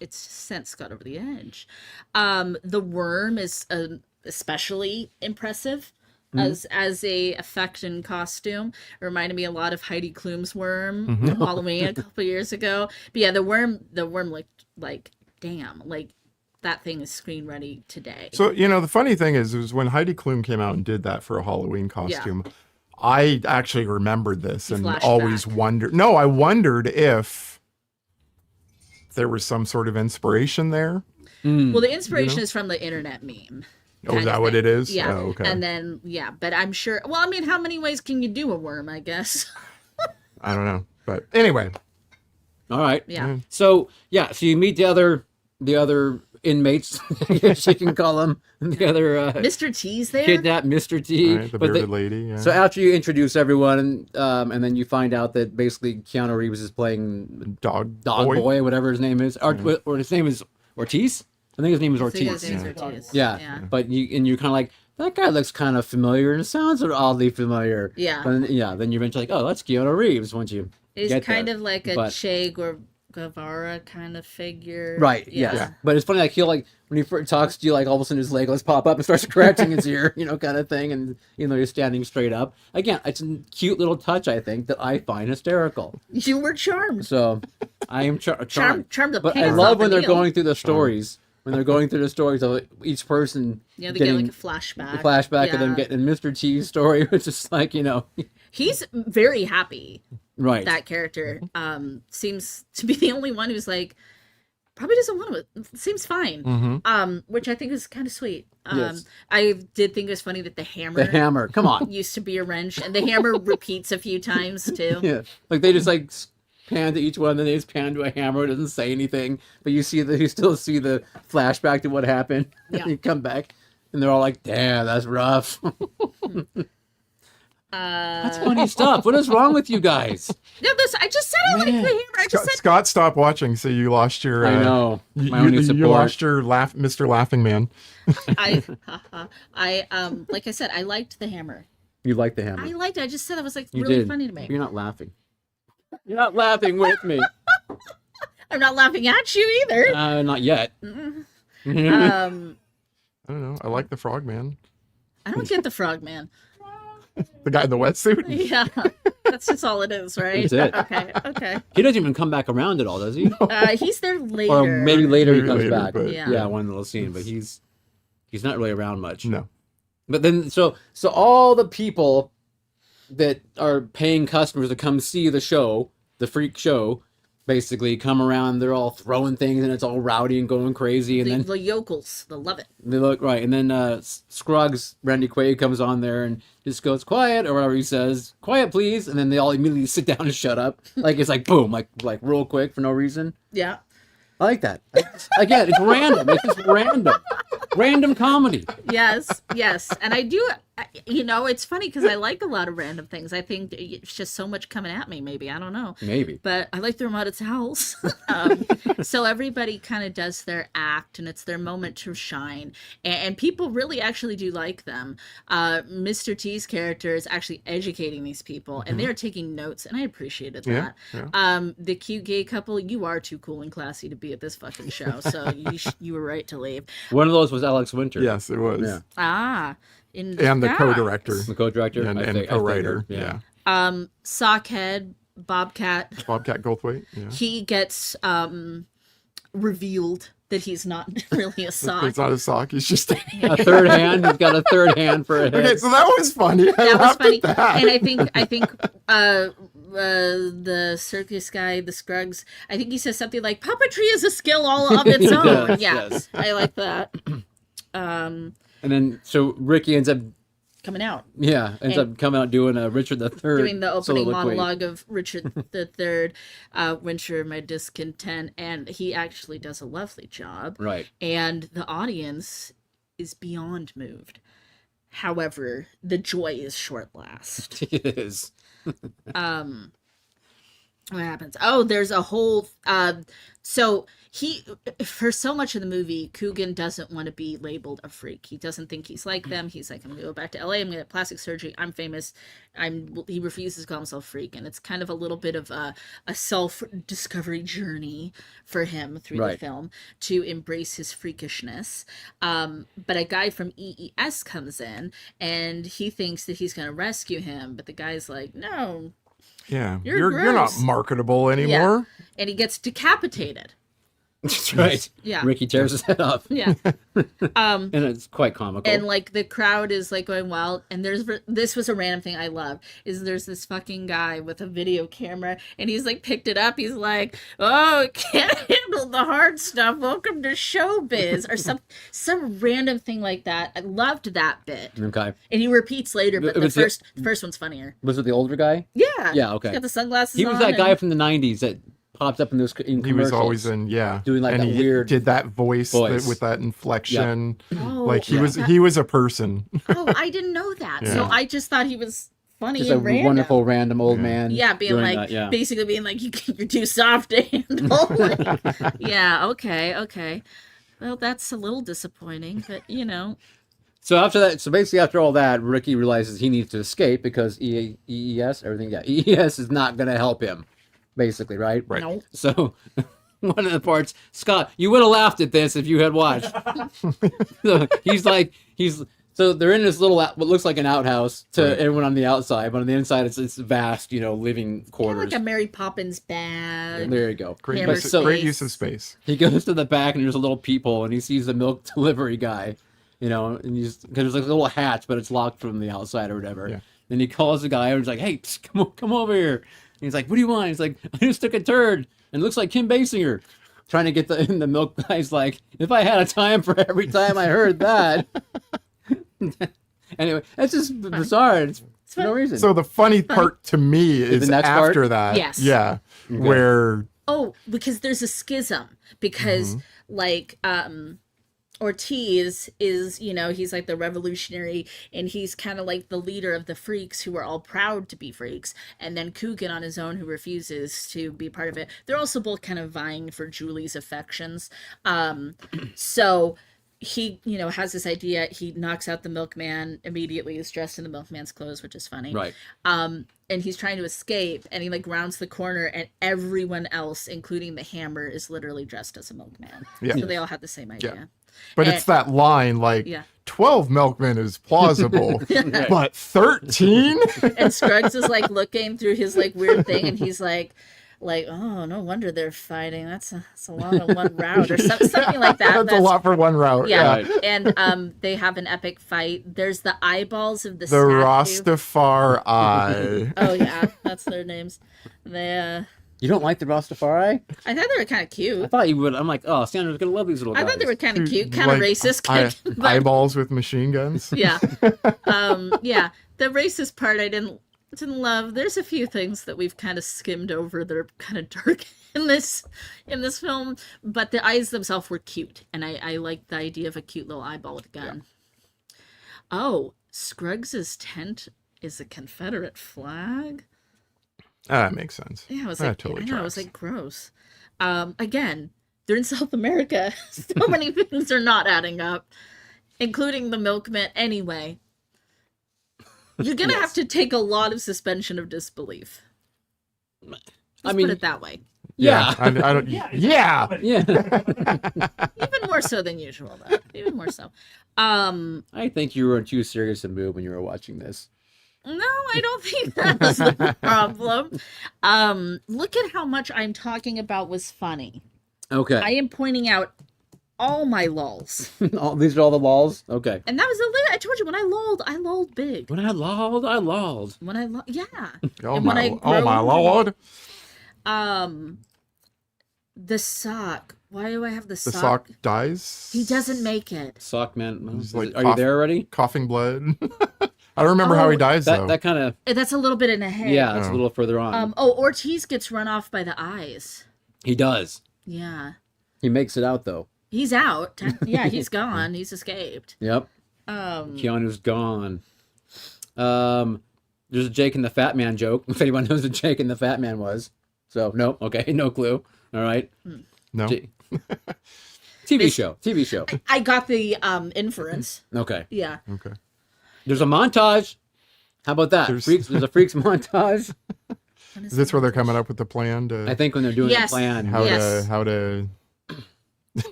it's sent Scott over the edge. The worm is especially impressive. As a effect and costume, it reminded me a lot of Heidi Klum's worm from Halloween a couple years ago. But yeah, the worm looked like, damn, like that thing is screen ready today. So, the funny thing is when Heidi Klum came out and did that for a Halloween costume, I actually remembered this and flashed always back. wondered. No, I wondered if there was some sort of inspiration there. Well, the inspiration is from the internet meme. Oh, is kind that of what thing. it is? Yeah. Oh, okay. And then, but I'm sure. Well, I mean, how many ways can you do a worm? I guess. I don't know. But anyway, All right. Yeah. So you meet the other inmates, I guess you can call them, the other Mr. T's there. kidnapped Mr. T. all right, the But bearded lady. Yeah. So after you introduce everyone, and then you find out that basically Keanu Reeves is playing Dog Boy, whatever his name is, or his name is Ortiz. I think his name is I think Ortiz. his name's Ortiz. Yeah. But you're kind of like, that guy looks kind of familiar and sounds oddly familiar. Yeah. But then you're eventually like, oh, that's Keanu Reeves once you He's get kind there. of like a But- Che Guevara kind of figure. Right. Yeah. Yes. But it's funny, like he'll like when he first talks to you, like all of a sudden his leg pop up and starts scratching his ear, kind of thing, and you're standing straight up. Again, it's a cute little touch, I think, that I find hysterical. You were charmed. So I am charmed. Charmed the But I pants love off when of they're Neil. going through the stories. When they're going through the stories of each person Yeah, they getting get like a flashback. the flashback, and then Yeah. getting Mr. T's story, which is like He's very happy. right. That character seems to be the only one who's like probably doesn't want to. Seems fine. Mm-hmm. Which I think is kind of sweet. Yes. I did think it was funny that the hammer, The hammer, come on. used to be a wrench, and the hammer repeats a few times too. Yeah, like they just like pan to each one, then they just pan to a hammer. It doesn't say anything, but you still see the flashback to what happened. Yeah. You come back, and they're all like, "Damn, that's rough." That's funny stuff. What is wrong with you guys? No, I just said I like the hammer. I just said Scott stopped watching, so you lost your. I know. You, My only you support. lost your Mr. Laughing Man. I like I said, I liked the hammer. You like the hammer? I liked it. I just said it was like You really did. funny to me. You're not laughing. You're not laughing with me. I'm not laughing at you either. Not yet. Um, I don't know. I like the Frogman. I don't get the frogman. The guy in the wetsuit. Yeah, that's just all it is, right? That's it. Okay. He doesn't even come back around at all, does he? He's there later. Or maybe later he Maybe comes later, back. but- Yeah. One little scene, but he's not really around much. No. But then, so all the people that are paying customers to come see the show, the freak show, basically come around. They're all throwing things, and it's all rowdy and going crazy. And The, then the yokels, they'll love it. they look right. And then Scruggs, Randy Quaid, comes on there and just goes quiet, or whatever he says, quiet, please. And then they all immediately sit down and shut up. Like it's like boom, like real quick for no reason. Yeah. I like that. Again, it's random. It's just random comedy. Yes. And I do, it's funny because I like a lot of random things. I think it's just so much coming at me, maybe. I don't know. Maybe. But I like the Ramada towels. So everybody kind of does their act, and it's their moment to shine. And people really actually do like them. Mr. T's character is actually educating these people, and they're taking notes, and I appreciated that. Yeah. The cute gay couple, you are too cool and classy to be at this fucking show, so you were right to leave. One of those was Alex Winter. Yes, it was. Yeah. In And the disguise. co-director The co-director and, I co-writer. figured, Yeah. Sockhead Bobcat, Bobcat Goldthwait. Yeah. he gets revealed that he's not really a sock. It's not a sock. He's just. A third hand. He's got a third hand for a head. Okay, so that was funny. I That was laughed funny, at that. and I think the circus guy, the Scruggs, I think he says something like "puppetry is a skill all of its own." Yes, Yeah, yes. I like that. And then so Ricky ends up coming out. Yeah, ends up coming out doing Richard the Third, Doing the opening soliloquy. monologue of Richard the Third, Winter, my discontent, and he actually does a lovely job. Right. And the audience is beyond moved. However, the joy is short last. It is. What happens? Oh, there's a whole so he, for so much of the movie, Coogan doesn't want to be labeled a freak. He doesn't think he's like them. He's like, I'm gonna go back to LA, I'm gonna get plastic surgery, I'm famous. He refuses to call himself freak, and it's kind of a little bit of a self-discovery journey for him through the film to embrace his freakishness. But a guy from EES comes in and he thinks that he's gonna rescue him, but the guy's like, no. Yeah, You're you're not gross. marketable anymore. Yeah. And he gets decapitated. That's right. Yeah. Ricky tears his head off. Yeah. And it's quite comical. And like the crowd is like going wild. And this was a random thing I love is there's this fucking guy with a video camera and he's like picked it up. He's like, oh, can't handle the hard stuff. Welcome to showbiz or some random thing like that. I loved that bit. Okay. And he repeats later, but the first one's funnier. Was it the older guy? Yeah. Yeah, okay. He's got the sunglasses He was on that guy and- from the 90s that pops up in those in He was always commercials. in, doing like and that he weird did that voice. With that inflection. Oh, Like he was a person. Oh, I didn't know that. Yeah. So I just thought he was funny just a and random. wonderful random old man. Yeah, being doing like, that, basically being like, you're too soft to handle. Like, yeah, okay. Well, that's a little disappointing, but you know. So basically after all that, Ricky realizes he needs to escape because EES is not going to help him, basically, right? Right. No. So one of the parts, Scott, you would have laughed at this if you had watched. So they're in this little, what looks like an outhouse to everyone on the outside, but on the inside it's this vast, living Kind quarters. of like a Mary Poppins bag. There you go. Great, Hammer use, space. great use of space. He goes to the back and there's a little peephole and he sees the milk delivery guy, and because there's like a little hatch, but it's locked from the outside or whatever. Yeah. Then he calls the guy and he's like, "Hey, come over here." And he's like, "What do you want?" He's like, "I just took a turd and it looks like Kim Basinger." Trying to get the milk guy's like, "If I had a time for every time I heard that." Anyway, that's just bizarre. It's for no reason. So the funny part to me is the next part? after that. Yes. Yeah. Where Oh, because there's a schism. Because like Ortiz is, he's like the revolutionary and he's kind of like the leader of the freaks who are all proud to be freaks. And then Coogan on his own who refuses to be part of it. They're also both kind of vying for Julie's affections. So he, has this idea. He knocks out the milkman immediately, is dressed in the milkman's clothes, which is funny. Right. And he's trying to escape and he like rounds the corner and everyone else, including the Hammer, is literally dressed as a milkman. Yeah. So they all have the same idea. But it's that line like 12 milkmen is plausible, but 13? And Scruggs is like looking through his like weird thing and he's like, oh, no wonder they're fighting. That's a lot of one route or something like that. That's a lot for one route. Yeah. Right. And they have an epic fight. There's the eyeballs of the The statue. Rastafari. Oh yeah, that's their names. You don't like the Rastafari? I thought they were kind of I cute. thought you would. I'm like, oh, Sandra's gonna love these little guys. I thought they were kind of cute, kind of Like, racist. But, eyeballs with machine guns. yeah. Yeah. The racist part I didn't love. There's a few things that we've kind of skimmed over that are kind of dark in this film, but the eyes themselves were cute, and I liked the idea of a cute little eyeball with a gun. Yeah. Oh, Scruggs's tent is a Confederate flag. That makes sense. Yeah, I was That like, totally I know, I was tracks. like, gross. Again, they're in South America. So many things are not adding up, including the milkman. Anyway, you're gonna have to take a lot of suspension of disbelief. Let's put it that way. Yeah. I don't. Yeah. Even more so than usual, though. Even more so. I think you were in too serious a mood when you were watching this. No, I don't think that's the problem. Look at how much I'm talking about was funny. Okay. I am pointing out all my lulls. These are all the walls? Okay. And that was the limit. I told you, when I lulled big. When I lolled, I lolled. Yeah. Oh And when I my grow- lord! The sock. Why do I have the The sock? sock dies. He doesn't make it. Sock man. It's like Are you there already? Coughing blood. I don't remember how he dies though. That kind of That's a little bit in ahead. yeah, it's a little further on. Ortiz gets run off by the eyes. He does. Yeah. He makes it out though. He's out. Yeah, he's gone. He's escaped. Yep. Keanu's gone. There's a Jake and the Fat Man joke. If anyone knows who Jake and the Fat Man was. So, no. Okay, no clue. All right. No. TV show. I got the inference. Okay. Yeah. Okay. There's a montage. How about that? There's a Freaks montage. Is this where they're coming up with the plan to I think when they're doing Yes. the plan. how Yes. to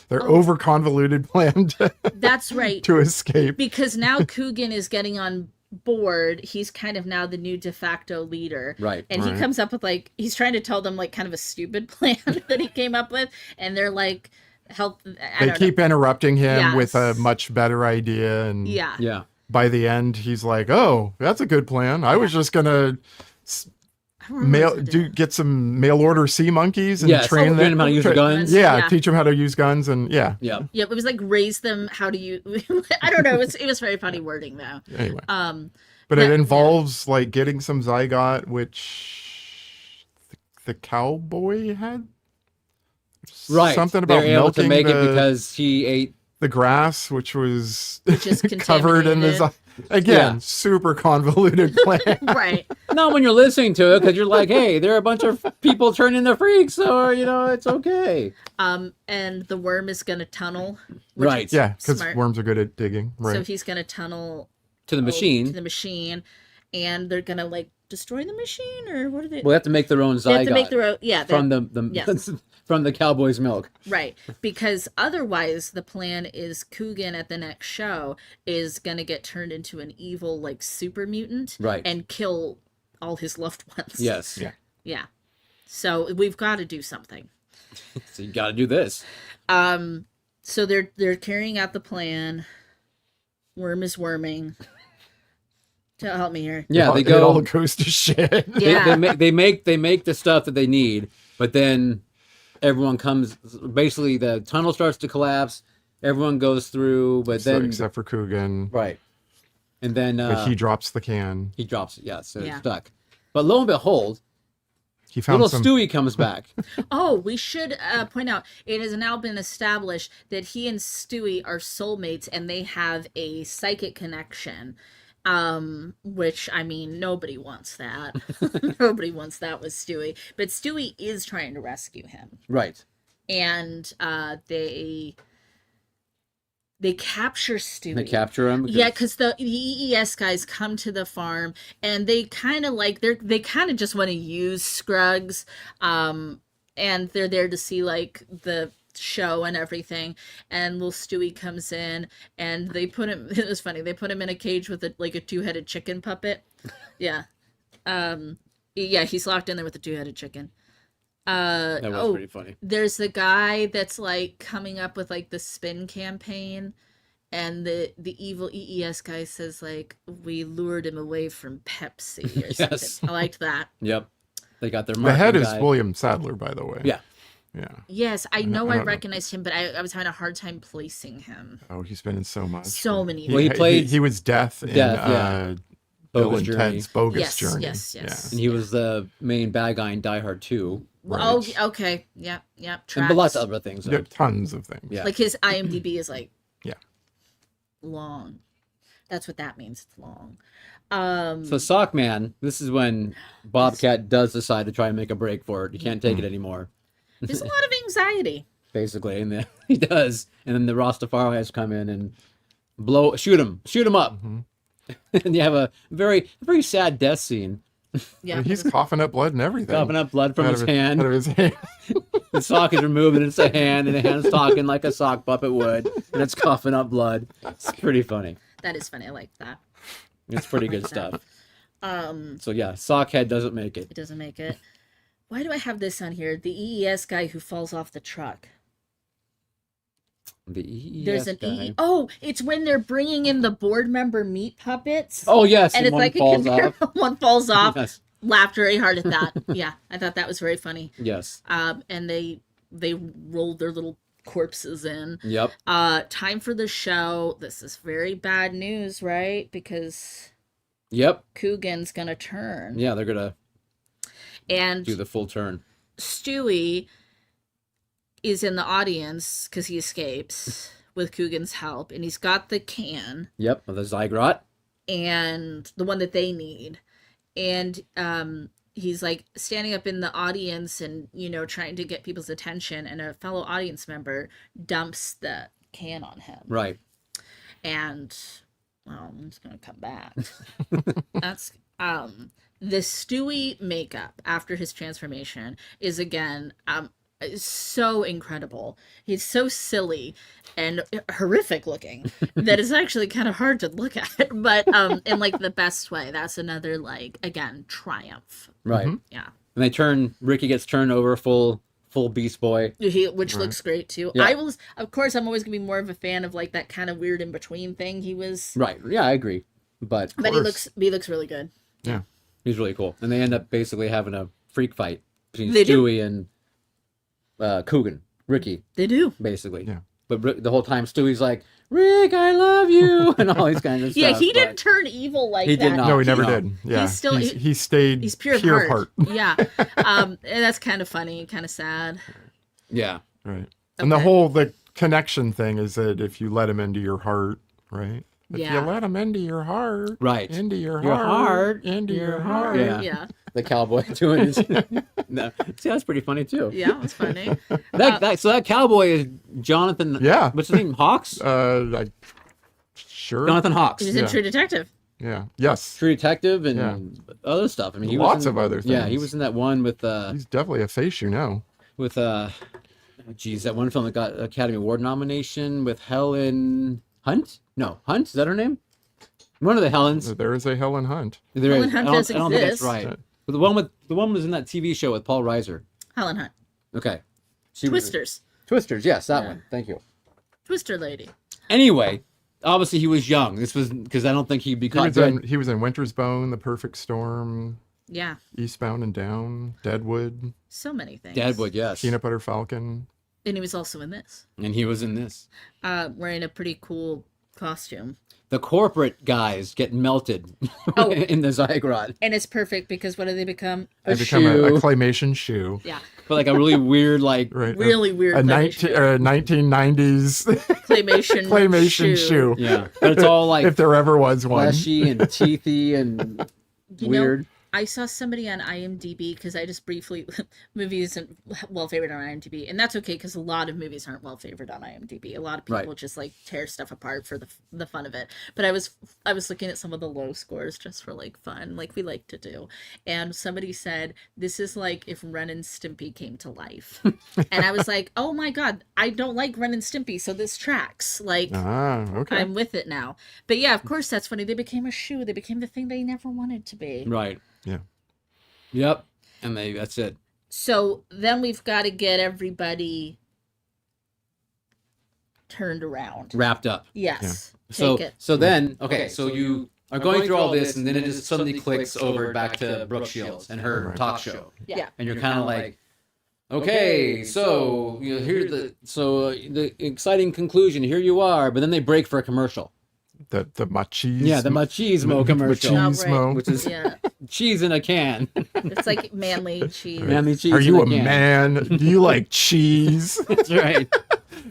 their over convoluted plan That's right. to escape? Because now Coogan is getting on board. He's kind of now the new de facto leader. Right. And he Right. comes up with like, he's trying to tell them like kind of a stupid plan that he came up with. And they're like, help. They keep interrupting him Yes. with a much better idea, and Yeah. Yeah. by the end he's like, "Oh, that's a good plan. I was just gonna I don't remember what to do. get some mail order sea monkeys and Yes. train Train them how to use the guns. Yeah, Yeah. teach them how to use guns, and yeah. Yeah. Yeah, it was like raise them how to use. I don't know. It was very funny wording though. Anyway, Um, but it yeah. involves like getting some zygote, which the cowboy had. Right. Something about They're able milking to make the, it because he ate. the grass, which was is covered in the contaminated. again Yeah. super convoluted plan. right. Not when you're listening to it, because you're like, hey, there are a bunch of people turning into freaks, so it's okay. And the worm is going to tunnel. which Right. is Yeah, because smart. worms are good at digging. Right. So he's going to tunnel To the machine. to the machine, and they're going to like destroy the machine, or what are they? Well, they have to make their own they have to make zygote their own. Yeah. from they- the yes. from the cowboy's milk. Right, because otherwise the plan is Coogan at the next show is gonna get turned into an evil like super mutant, Right. and kill all his loved ones. Yes. Yeah. Yeah. So we've got to do something. So you got to do this. So they're carrying out the plan. Worm is worming. Help me here. Yeah, they It all go. goes to shit. Yeah. They make the stuff that they need, but then everyone comes. Basically, the tunnel starts to collapse. Everyone goes through, but So, then except for Coogan, right, and then but he drops the can. he drops it. Yeah, so Yeah. it's stuck. But lo and behold, He found little some. Stewie comes back. Oh, we should point out it has now been established that he and Stewie are soulmates and they have a psychic connection. Which I mean, nobody wants that. Nobody wants that with Stewie. But Stewie is trying to rescue him, Right. and they capture Stewie. They capture him. Yeah, because the EES guys come to the farm and they kind of like they kind of just want to use Scruggs, and they're there to see like the show and everything. And little Stewie comes in and they put him. It was funny. They put him in a cage with a 2-headed chicken puppet. Yeah, yeah, he's locked in there with a 2-headed chicken. That was pretty funny. There's the guy that's like coming up with like the spin campaign, and the evil EES guy says like, we lured him away from Pepsi or Yes. something. I liked that. Yep. They got their The head marketing is guy. William Sadler, by the way. Yeah. Yeah. Yes, I I know don't I know. recognized him, but I was having a hard time placing him. Oh, he's been in so much. So many. Well, he played- He was Death in yeah. Bill Bogus and Journey. Ted's Bogus Yes, Journey. yes, yes. And he was the main bad guy in Die Hard 2. Oh, Right. okay. Yep. And lots of other things. Yeah. Though. There are tons of things. Yeah. Like his IMDb is like Yeah. long. That's what that means. It's long. So Sockman, this is when Bobcat does decide to try and make a break for it. He can't take it anymore, There's a lot of anxiety. basically, and then he does. And then the Rastafari's come in and shoot him up. And you have a very sad death scene. Yeah. He's coughing up blood and everything. Coughing up blood from Out his of hand. Out of his hand. The sock is removed and it's a hand, and the hand's talking like a sock puppet would, and it's coughing up blood. It's pretty funny. That is funny. I like that. It's pretty good stuff. Um, So yeah, Sockhead doesn't make it. it doesn't make it. Why do I have this on here? The EES guy who falls off the truck. The EES There's an guy. Oh, it's when they're bringing in the board member meat puppets. Oh yes, and it's one like falls a conveyor, off. one falls off. Yes, Laughed very hard at that. Yeah, I thought that was very funny. yes. And they rolled their little corpses in. Yep. Time for the show. This is very bad news, right? Because Yep. Coogan's gonna turn. Yeah, they're gonna And do the full turn. Stewie is in the audience because he escapes with Coogan's help, and he's got the can Yep, of the Zygrot. and the one that they need, and he's like standing up in the audience and trying to get people's attention, and a fellow audience member dumps the can on him. Right. And well, I'm just gonna come back. That's the Stewie makeup after his transformation is again so incredible. He's so silly and horrific looking that it's actually kind of hard to look at, but in like the best way. That's another like again triumph. Right. Yeah. And Ricky gets turned over full Beast Boy. Which looks great too. Yeah. Of course, I'm always gonna be more of a fan of like that kind of weird in between thing he was. Right. Yeah, I agree. But But he looks really good. Yeah. he's really cool. And they end up basically having a freak fight between They do. Stewie and Coogan, Ricky, They do. basically. Yeah. But the whole time Stewie's like, Rick, I love you, and all these kinds of stuff. Yeah, he but- didn't turn evil like He that. did not. No, he never No. did. Yeah, He's still- he stayed He's pure, pure heart. Yeah. And that's kind of funny, kind of sad. Yeah. Right. And the Okay. whole connection thing is that if you let him into your heart, right? If Yeah. you let him into your heart, Right. into your Your heart, heart, into your your heart. heart. Yeah. Yeah. The cowboy doing his. No. See, that's pretty funny too. Yeah, it's funny. So that cowboy is Jonathan. Yeah. What's his name? Hawks. Sure. Jonathan Hawks. He was in True Detective. Yeah. Yes. True Detective and Yeah. other stuff. I mean, he Lots was in, of other Yeah, he things. was in that one with He's definitely a face, that one film that got Academy Award nomination with Helen Hunt. No, Hunt, is that her name? One of the Helens. There is a Helen Hunt. There Helen is. Hunt I don't does think that's exist. right. But the one was in that TV show with Paul Reiser. Helen Hunt. Okay. She was- Twisters. Twisters, yes, that Yeah. one. Thank you. Twister lady. Anyway, obviously he was young. This was because I don't think he'd be caught dead. He was in Winter's Bone, The Perfect Storm, Yeah. Eastbound and Down, Deadwood, So many things. Deadwood, yes. Peanut Butter Falcon. And he was also in this. And he was in this. Wearing a pretty cool costume. The corporate guys get melted Oh. in the Zygrot. And it's perfect because what do they become? They A become shoe. a claymation shoe. Yeah. But like a really weird, like, Right. Really weird A claymation 1990s claymation, claymation shoe. yeah. But it's all like If there ever was one. fleshy and teethy and You know, weird. I saw somebody on IMDb because I just briefly movies isn't well favored on IMDb, and that's okay because a lot of movies aren't well favored on IMDb. A lot of people Right. just like tear stuff apart for the fun of it. But I was looking at some of the low scores just for like fun, like we like to do, and somebody said this is like if Ren and Stimpy came to life, and I was like, oh my god, I don't like Ren and Stimpy, so this tracks. Like Okay. I'm with it now. But yeah, of course that's funny. They became a shoe. They became the thing they never wanted to be. Right. Yeah. Yep. And that's it. So then we've got to get everybody turned around. Wrapped up. Yes. So Take it. so then so you are going through all this, and then it just suddenly clicks over back to Brooke Shields and her Right. talk show, Yeah. and you're kind of like, okay, so here's the exciting conclusion. Here you are, but then they break for a commercial. The machismo. Yeah, the machismo commercial, Oh, Machismo. which is Yeah. cheese in a can. It's like manly cheese. Manly cheese. Are you a in can. man? Do you like cheese? That's right.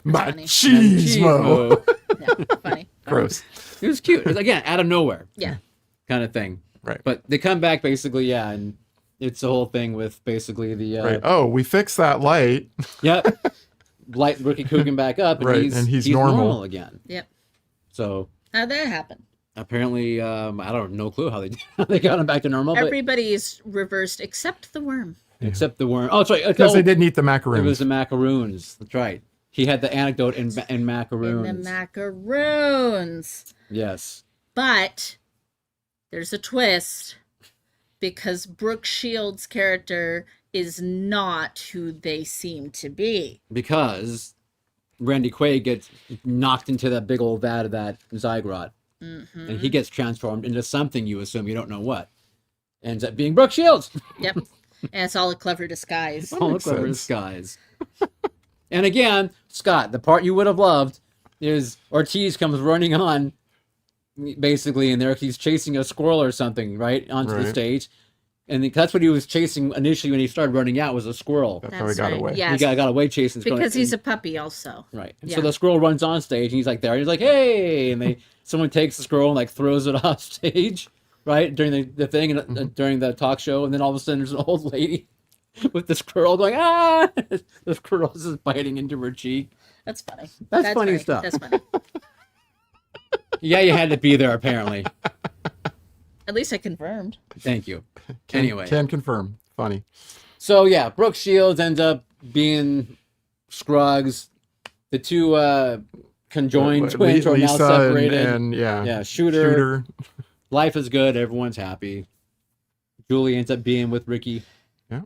Machismo. Yeah, funny. Gross. It was cute. It was, again, out of nowhere. Yeah. Kind of thing. Right. But they come back basically, yeah, and it's the whole thing with basically the Right. Oh, we fixed that light. Yep. Light Rookie Coogan back up, and Right, he's normal. normal again. Yep. So How'd that happen? apparently, I don't no clue how they got him back to normal, but Everybody is reversed except the worm. except the worm. Oh, that's right. Because Oh, they didn't eat the it macaroons. was the macaroons. That's right. He had the anecdote in macaroons. In the macaroons. Yes. But there's a twist because Brooke Shields' character is not who they seem to be. Because Randy Quaid gets knocked into that big old vat of that Zygrot. Mm-hmm. And he gets transformed into something you assume you don't know what. Ends up being Brooke Shields. Yep. And it's all a clever disguise. All makes clever sense. disguise. And again, Scott, the part you would have loved is Ortiz comes running on, basically, in there. He's chasing a squirrel or something, right, onto the stage. And that's what he was chasing initially when he started running out, was a squirrel. That's how he got away. Yes. He got away chasing squirrel. Because he's a puppy also. Right. And Yeah. so the squirrel runs on stage, and he's like there. And he's like, hey! And someone takes the squirrel and like throws it off stage, right, during the thing, and during the talk show. And then all of a sudden there's an old lady with the squirrel going, ah! The squirrel is just biting into her cheek. That's funny. That's funny stuff. That's funny. Yeah, you had to be there, apparently. At least I confirmed. Thank you. Anyway. Can confirm. Funny. So, yeah, Brooke Shields ends up being Scruggs. The two conjoined twins are now Lisa separated. and Yeah, Shooter. Life is good. Everyone's happy. Julie ends up being with Ricky. Yeah.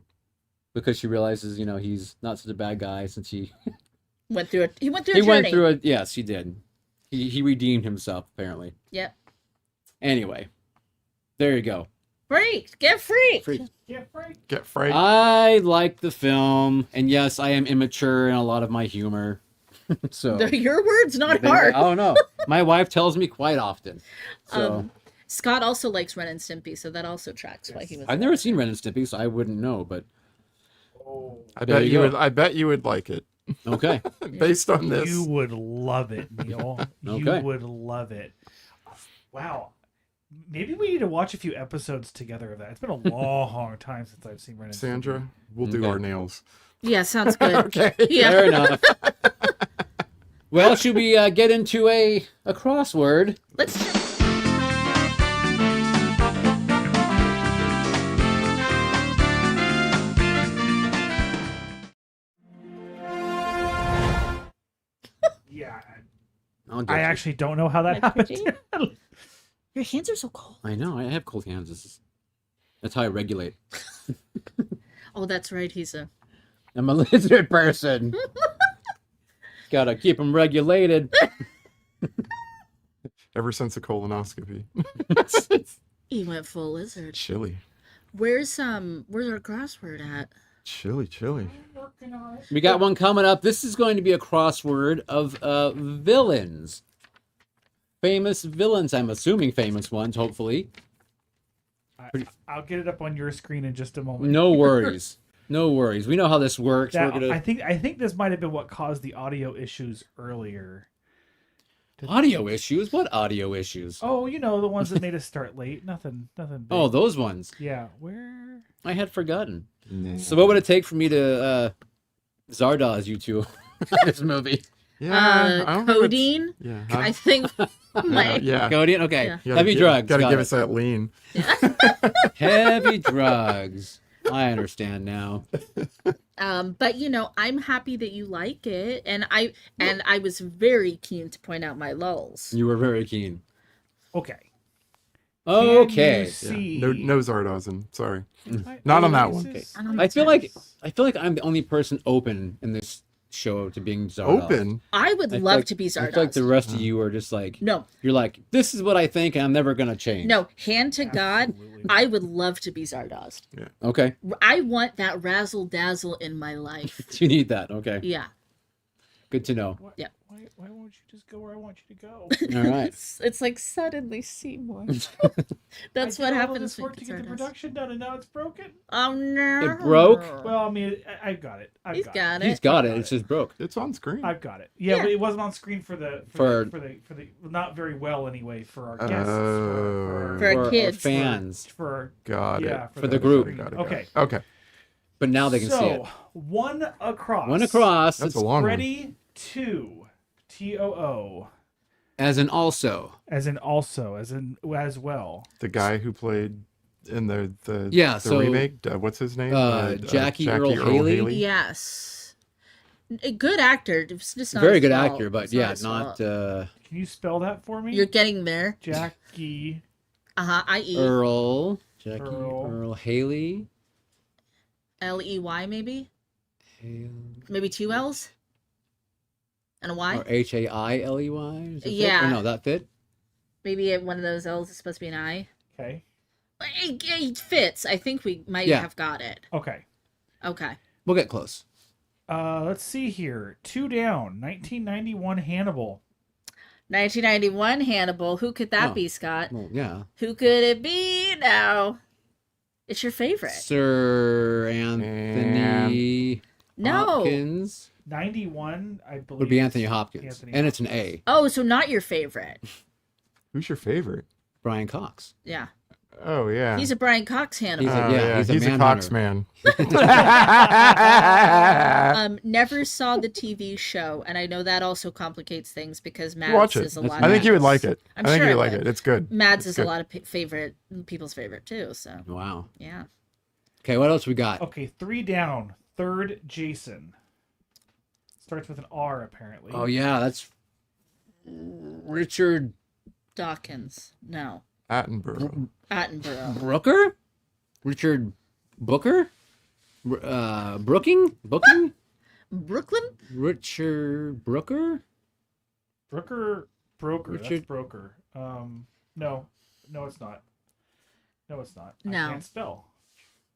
Because she realizes, he's not such a bad guy since he Went through a journey. went through it. Yes, he did. He redeemed himself, apparently. Yep. Anyway, there you go. Freaked. Get freaked. Get fright. I like the film, and yes, I am immature in a lot of my humor. So They're your words, not ours. I don't know. My wife tells me quite often. So Scott also likes Ren and Stimpy, so that also tracks why he was. I've never seen Ren and Stimpy, so I wouldn't know. But I there bet you you go. would. I bet you would like it okay, based on this. You would love it, Neil. Okay. You would love it. Wow. Maybe we need to watch a few episodes together of that. It's been a long time since I've seen Ren and Stimpy. Sandra, we'll do Okay. our nails. Yeah, sounds good. Okay. Yeah. fair enough. Well, should we get into a crossword? Let's. Yeah. I'll get I you. actually don't know how that happened. Your hands are so cold. I know. I have cold hands. That's how I regulate. Oh, that's right. He's a. I'm a lizard person. Gotta keep them regulated. Ever since the colonoscopy. He went full lizard. Chilly. Where's our crossword at? Chilly. We got one coming up. This is going to be a crossword of villains. Famous villains, I'm assuming famous ones, hopefully. I'll get it up on your screen in just a moment. No worries. No worries. We know how this works. That- We're gonna... I think this might have been what caused the audio issues earlier. Audio issues? What audio issues? Oh, the ones that made us start late. Nothing big. Oh, those ones. Yeah. Where? I had forgotten. So what would it take for me to Zardoz you two on this movie? Yeah. I don't know if it's- Codeine. Yeah. I think. Yeah. Coding? Okay. Yeah. You Heavy drugs. Gotta Got give it. us that lean. Heavy drugs. I understand now. But I'm happy that you like it, and I was very keen to point out my lulls. You were very keen. Okay. Okay. Can you Yeah. see? No Zardoz. Sorry. Not on that one. I feel like I'm the only person open in this show to being Zardoz. Open. I would I feel love like- to be I feel like the Zardoz. rest of you are just like, No, you're like, this is what I think, and I'm never gonna change. no, hand to God, Absolutely. I would love to be Zardoz. Okay. I want that razzle dazzle in my life. You need that. Okay. Yeah. Good to know. Yeah. Why won't you just go where I want you to go? All right. It's like suddenly Seymour. That's I what did all happens this when work to it's get the Zardoz. production done, and now it's broken. Oh no! It broke? Well, I mean, I got it. He's got it. He's got it. It's just broke. It's on screen. I've got it. Yeah, Yeah. but it wasn't on screen for the not very well anyway for our guests. Oh. For our kids. fans. for Got yeah it. For the group. Got it. Okay. Okay. But now they can see it. So one across. One across. That's It's a long one. Ready to TOO as an also. as in also as well. The guy who played in the Yeah, the so, remake. What's his name? Jackie Earl Haley? Yes. A good actor. It's just not Very his good fault. actor, but It's yeah, his not fault. Can you spell that for me? You're getting there. Jackie. I-E. Earl. Jackie Earl. Earl Haley. L-E-Y maybe? Haley. Maybe two L's? And a Y? Or Hailey. Does it fit? Yeah. Or no, that fit? Maybe one of those L's is supposed to be an I. Okay. It fits. I think we might Yeah. have got it. Okay. Okay. We'll get close. Let's see here. 2 down. 1991 Hannibal. 1991 Hannibal. Who could that Oh. be, Scott? Well, yeah. Who could it be now? It's your favorite. Sir Anthony No. Hopkins. 91, I believe. Would be Anthony Hopkins. Anthony And it's an A. Oh, so not your favorite. Who's your favorite? Brian Cox. Yeah. Oh yeah. He's a Brian Cox Hannibal. He's a- Oh, yeah, he's he's a a Cox manhunter. man. Never saw the TV show, and I know that also complicates things because Mads Watch it. is a lot. I think you would Mads. like it. I'm I think sure you I would like would. it. It's good. Mads It's is a good. lot of people's favorite too. So Wow. yeah. Okay, what else we got? Okay, 3 down. Third Jason. Starts with an R, apparently. Oh, yeah, that's Richard Dawkins. No. Attenborough. Attenborough. Brooker? Richard Booker? Booking? Brooklyn? Richard Brooker? Broker. That's Richard- broker. No, it's not. No, it's not. No. I can't spell.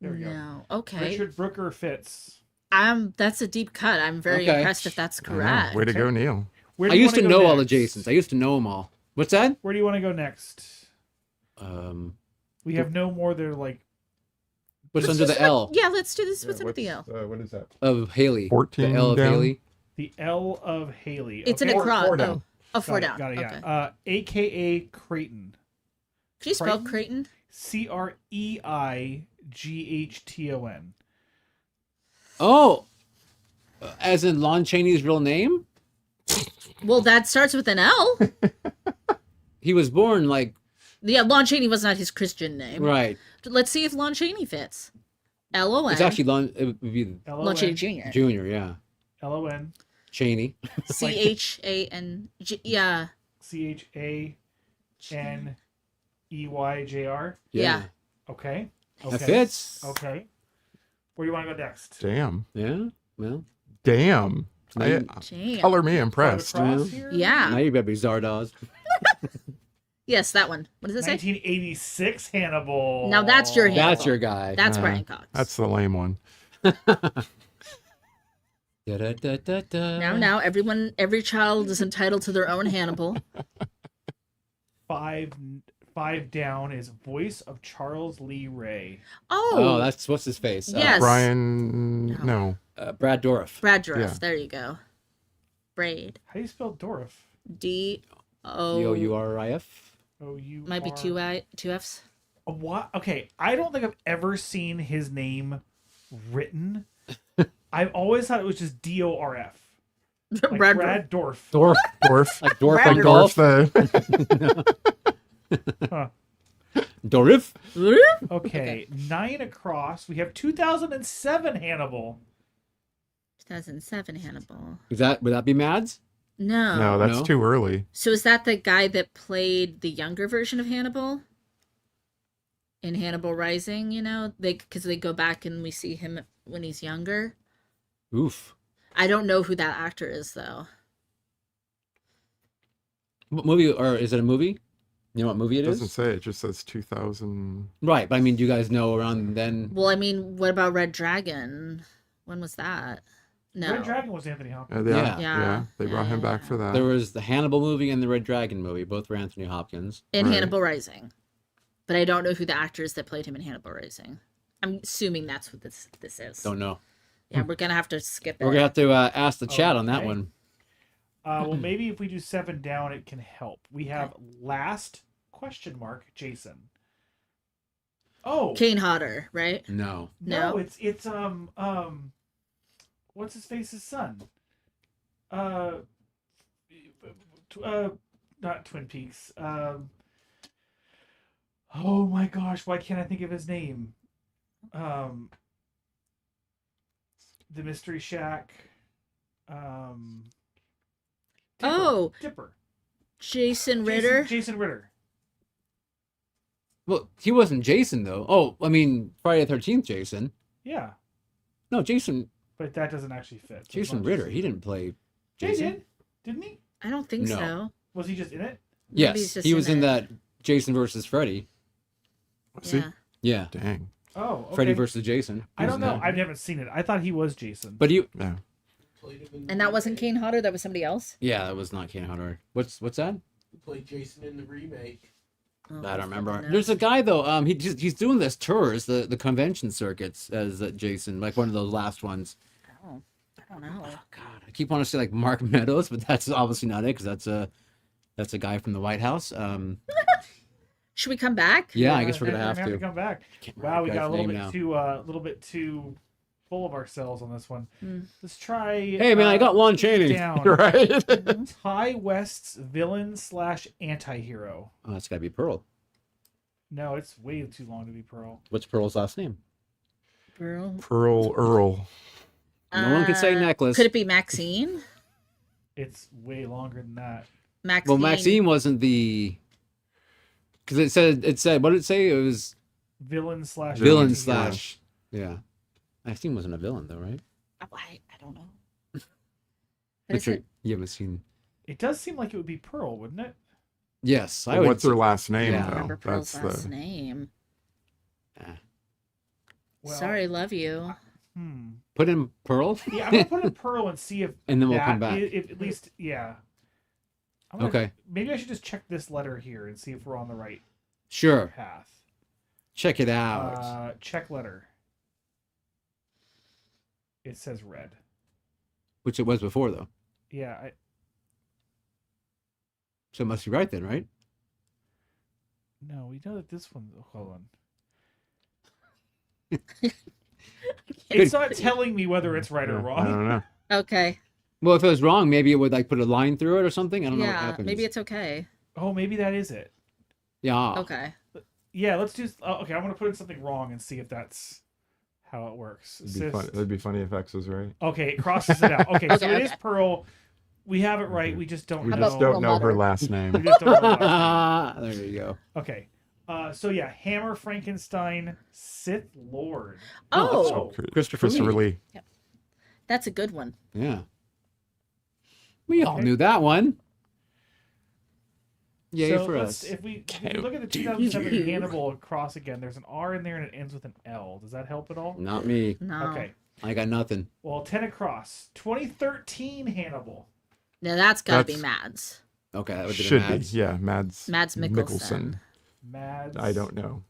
There we go. No. Okay. Richard Brooker Fitz. That's a deep cut. I'm very Okay. impressed if that's I know. correct. Way to go, Neil. Where I do you used to wanna go know all the next? Jasons. I used to know them all. What's that? Where do you want to go next? We have no more. They're like What's Let's under just the L Yeah, let's do this. What's under the L? What is that? of Haley? 14 The L of down? Haley. the L of Haley. It's an Okay. across. four down. Oh, 4 Got down. it, got it, Okay. yeah. AKA Creighton. Can you spell Creighton? Creighton? Creighton. Oh, as in Lon Chaney's real name? Well, that starts with an L. He was born like Yeah, Lon Chaney was not his Christian name. right. Let's see if Lon Chaney fits. L-O-N. It's actually Lon. It would be Lon Chaney Jr. Junior. Yeah, LON. Cheney. C-H-A-N-G. Yeah. CHANEYJR. Yeah. Okay. That fits. Okay. Where do you want to go next? Damn. Yeah. Well, Damn. Damn. Color me impressed. Across here? Yeah. now you better be Zardoz. Yes, that one. What does it say? 1986 Hannibal. Now that's your Hannibal. That's your guy. That's Brian Cox. That's the lame one. Da-da-da-da-da. Now, every child is entitled to their own Hannibal. Five down is Voice of Charles Lee Ray. Oh, that's what's his face? Yes. Brian. No. Brad Dourif. Brad Dourif. Yeah. There you go. Braid. How do you spell Dorif? D-O. Dourif. O-U. Might be two F's. What? Okay, I don't think I've ever seen his name written. I've always thought it was just D-O-R-F. Like Brad Brad Dorf. Dorf. Dwarf. Like Dorf Brad like Dwarf golf. the. Dorif. Okay, 9 across. We have 2007 Hannibal. 2007 Hannibal. Would that be Mads? No. No, that's No? too early. So is that the guy that played the younger version of Hannibal? In Hannibal Rising, because they go back and we see him when he's younger. Oof. I don't know who that actor is though. What movie, or is it a movie? You know what movie It it doesn't is? say. It just says 2000. Right, but I mean, do you guys know around then? Well, I mean, what about Red Dragon? When was that? No. Red Dragon was Anthony Hopkins. Yeah. Yeah. They brought him back for that. There was the Hannibal movie and the Red Dragon movie. Both were Anthony Hopkins. In Right. Hannibal Rising. But I don't know who the actor is that played him in Hannibal Rising. I'm assuming that's what this is. Don't know. Yeah, we're gonna have to skip it. We're gonna have to ask the chat on that Okay. one. Well, maybe if we do 7 down, it can help. We have last ? Jason. Oh Kane Hodder, right? No. no, No. it's what's his face's son? Not Twin Peaks. Oh my gosh, why can't I think of his name? The Mystery Shack. Dipper. Jason Ritter. Jason Ritter. Well, he wasn't Jason though. Oh, I mean Friday the 13th Jason. Yeah, No, Jason but that doesn't actually fit. Jason Ritter. He didn't play He Jason. did, didn't he? I don't think No. so. Was he just in it? Maybe he's Yes, just he was in it. that Jason versus Freddy. See? Yeah. Yeah, Dang. Oh, okay. Freddy versus Jason. He I was don't in know. that. I've never seen it. I thought he was Jason. But he Yeah. played him in the And that wasn't remake. Kane Hodder. That was somebody else. Yeah, that was not Kane Hodder. What's that? He played Jason in the remake. Oh, I don't remember. fucking There's a knows. guy though. He's doing this tours, the convention circuits as Jason, like one of those last ones. Oh, I don't know. Oh, God, I keep wanting to say like Mark Meadows, but that's obviously not it because that's a guy from the White House. Should we come back? Yeah, I guess we're gonna have to to. come back. Can't Wow, we remember got the a guy's little bit too full of ourselves on this one. Hmm. Let's try. Hey man, I got Lon Chaney. down. Right? Ty West's villain / anti-hero. Oh, that's gotta be Pearl. No, it's way too long to be Pearl. What's Pearl's last name? Pearl. Pearl Earl. No one could say necklace. Could it be Maxine? It's way longer than that. Maxine. Well, Maxine wasn't the. Because it said what did it say? It was Villain / villain anti-hero. / yeah. Maxine wasn't a villain though, right? I don't know. What But is it? you haven't seen. It does seem like it would be Pearl, wouldn't it? Yes, I But would. what's her last name, Yeah. I don't remember though? Pearl's That's last the. name. Well, Sorry, love you. Put in Pearl. Yeah, I'm gonna put in Pearl and see if And then we'll that come back. If at least, yeah. I'm gonna- Okay. Maybe I should just check this letter here and see if we're on the right Sure. path. Check it out. Check letter. It says red. Which it was before though. Yeah, So it must be right then, right? no, we know that this one. Hold on. Good. It's not telling me whether it's right or I wrong. don't know. Okay. Well, if it was wrong, maybe it would like put a line through it or something. I don't know what Yeah, happens. maybe it's okay. Oh, maybe that is it. Yeah. Okay. Yeah, let's do. Okay, I'm gonna put in something wrong and see if that's how it works. It'd be funny if X was right. Okay, it crosses it out. Okay, so Okay, it is okay. Pearl. We have it right. We just don't We know. just Pearl don't know her Mother? last We name. just don't know the last there you go. name. Okay. So yeah, Hammer Frankenstein Sith Lord. Oh, Christopher Lee. that's a good one. Yeah. We all Okay. knew that one. Yay So for let's- us. If we look at the 2007 Hannibal across again, there's an R in there and it ends with an L. Does that help at all? Not me. No. Okay. I got nothing. Well, 10 across. 2013 Hannibal. No, that's gotta be That's- Mads. Okay, that would be Should Mads. be. Yeah, Mads Mikkelsen. Mads. I don't know.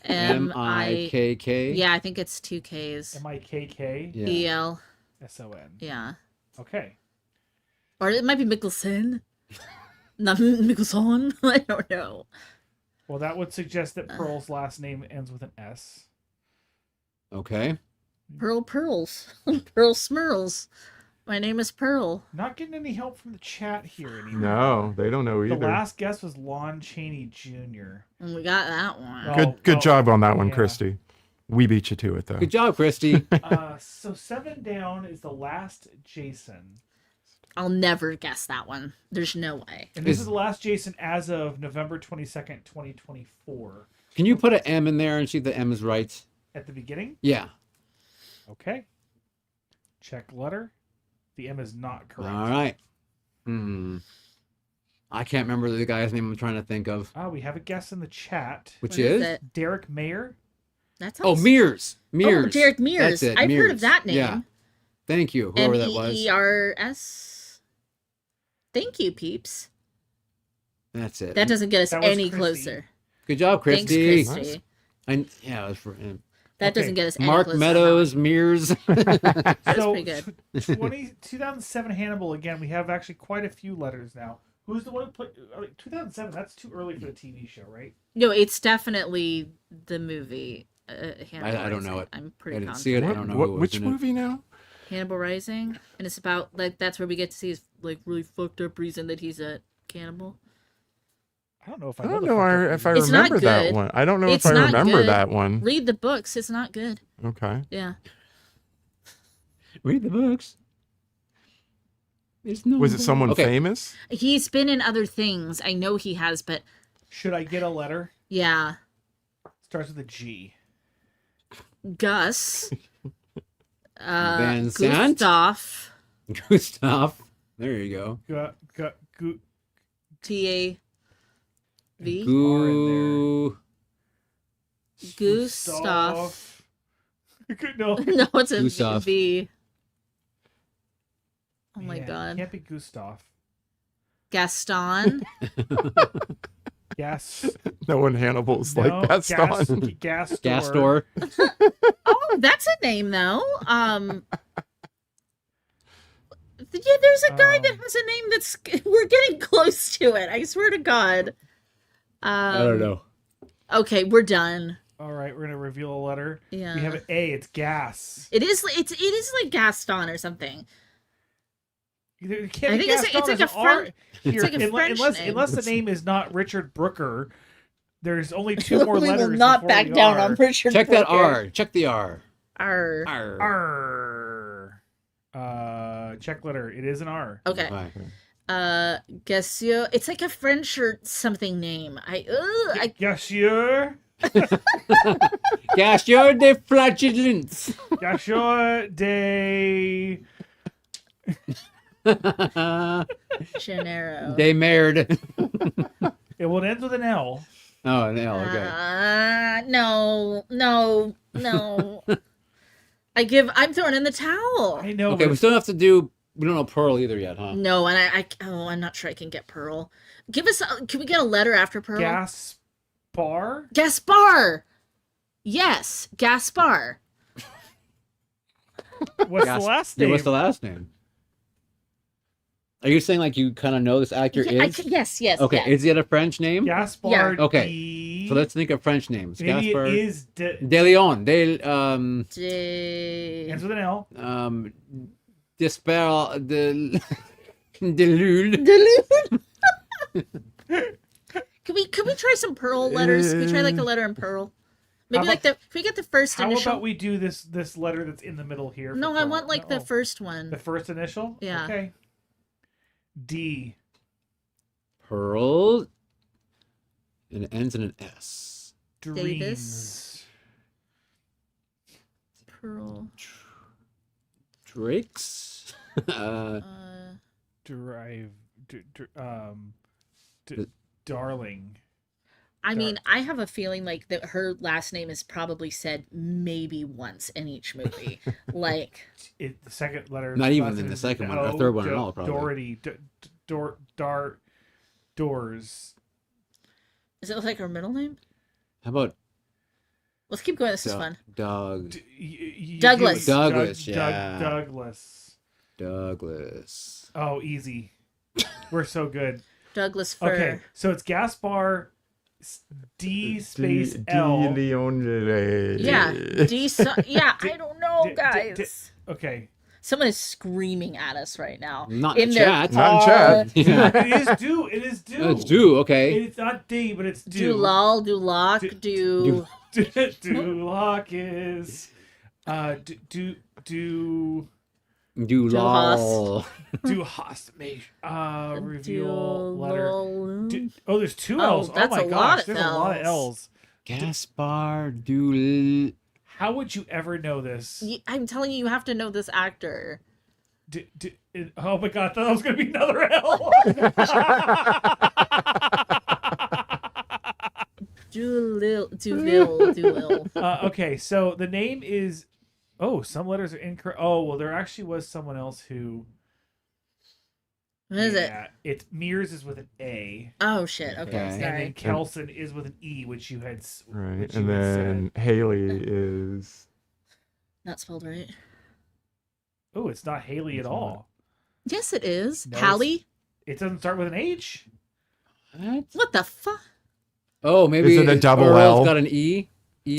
MIKK. Yeah, I think it's 2 Ks. MIKK Yeah. EL. SON. Yeah. Okay. Or it might be Mikkelsen. Not Mikkelsen. I don't know. Well, that would suggest that Pearl's last name ends with an S. Okay. Pearls. Pearl Smurls. My name is Pearl. Not getting any help from the chat here anymore. No, they don't know The either. last guess was Lon Chaney Jr. And we got that one. Oh, Good well, job on that one, yeah. Christy. We beat you to it though. Good job, Christy. So 7 down is the last Jason. I'll never guess that one. There's no way. And this Is- is the last Jason as of November 22nd, 2024. Can you put an M in there and see if the M is right? At the beginning? Yeah. Okay. Check letter. The M is not correct. All right. I can't remember the guy's name I'm trying to think of. We have a guess in the chat. Which What is? it? Derek Mayer. That Oh, sounds... Mears. Oh, Mears. Derek Mears. That's it. I've heard of Mears. that name. Yeah. Thank you, whoever that was. MEERS. Thank you, peeps. That's it. That doesn't get us That was any Christy. closer. Good job, Thanks, Christy. Christy. Yeah, it was for him. That Okay. doesn't get us any Mark closer. Meadows, Mears. That's So pretty good. 2007 Hannibal, again, we have actually quite a few letters now. Who's the one who played 2007? That's too early for the TV show, right? No, it's definitely the movie. Hannibal I don't know Rising. it. I'm I pretty didn't confident. see it. I don't know. who was Which in it. movie now? Hannibal Rising, and it's about like that's where we get to see his like really fucked up reason that he's a cannibal. I don't know if I don't know if I It's not remember that good. one. I don't know It's if I not remember good. that one. Read the books; it's not good. Okay. Yeah, Read the books. There's no Was it someone Okay. famous? he's been in other things. I know he has, but Should I get a letter? yeah, Starts with a G. Gus, Van Sant? Gustav, Gustav. There you go. TAV, Goo. Gustav. No. No, it's a Gustav. V. my Man, God. Can't be Gustav. Gaston. Yes. No one Hannibal's No, like Gaston. Gastor. Oh, that's a name though. Yeah, there's a guy that has a name that's. We're getting close to it. I swear to God. I don't know. Okay, we're done. All right, we're gonna reveal a letter. Yeah. We have an A. It's gas. It is. It is like Gaston or something. It can't I be think it's Gaston, like there's a an R French- here. like a French unless name. unless the name is not Richard Brooker, there's only two more We letters. will not before back the down R. on Richard. Check that Brooker. R. Check the R. R. R. Check letter. It is an R. Okay. Right. Gassio. It's like a French or something name. I Gassieur. Gassieur de flatulence. Gassieur de. Gennaro. They married. It will end with an L. Oh, no, okay. No. I'm throwing in the towel. I know. Okay, but we still have to do. We don't know Pearl either yet, huh? No, and I'm not sure I can get Pearl. Can we get a letter after Pearl? Gaspar. Gaspar. Yes, Gaspar. What's the last Yeah, name? what's the last name? Are you saying like you kind of know this actor is? Yes. Okay, yes. is it a French name? Gaspar. Yeah. Okay. D. So let's think of French names. Maybe Gaspar. it is De Leon. ends with an L. Despair de Lul. Can we try some Pearl letters? Can we try like a letter in Pearl? Maybe How can we get the first How initial? about we do this letter that's in the middle here? No, for I Pearl? want like the first one. The first initial. Yeah. Okay. D. Pearl. And it ends in an S. Dreams. Davis. Pearl. Drake's. Drive. Darling. I mean, I have a feeling like that her last name is probably said maybe once in each movie. Like The second letter. Not even last in name the is second one, or O, third one at all, probably. Doherty. Doors. is it like her middle name? How about Let's keep going. This is fun. Doug? Douglas. Douglas, yeah. Douglas. Douglas. Oh, easy. We're so good. Douglas Fur. Okay, so it's Gaspar D space L. Leon. Yeah. Yeah, I don't know, guys. Okay. Someone is screaming at us right now. Not in their chat. Not in chat. Yeah. It is due. It is due. It's due, okay. It's not D, but it's Do due. lol, do lock, do. Duloc is Do lol. do hostimation. Reveal letter. Lol. Oh, there's two Oh, L's. Oh that's my a lot gosh, of there's a lot of Ls. L's. Gaspar do. How would you ever know this? I'm telling you, you have to know this actor. Oh my god, I thought that was gonna be another L. Doolil. Okay, so the name is. Oh, some letters are incorrect. Oh, well, there actually was someone else who. What is it? It's Mears is with an A. Oh shit. Okay, Okay. And sorry. then Kelson is with an E, which you had. Right, which you and had then Haley is. Not spelled right. Oh, it's not Haley at all. Yes, it is. No, Hallie. It doesn't start with an H. What? What the fuck? Oh, maybe Is it a double Earl's L? got an E.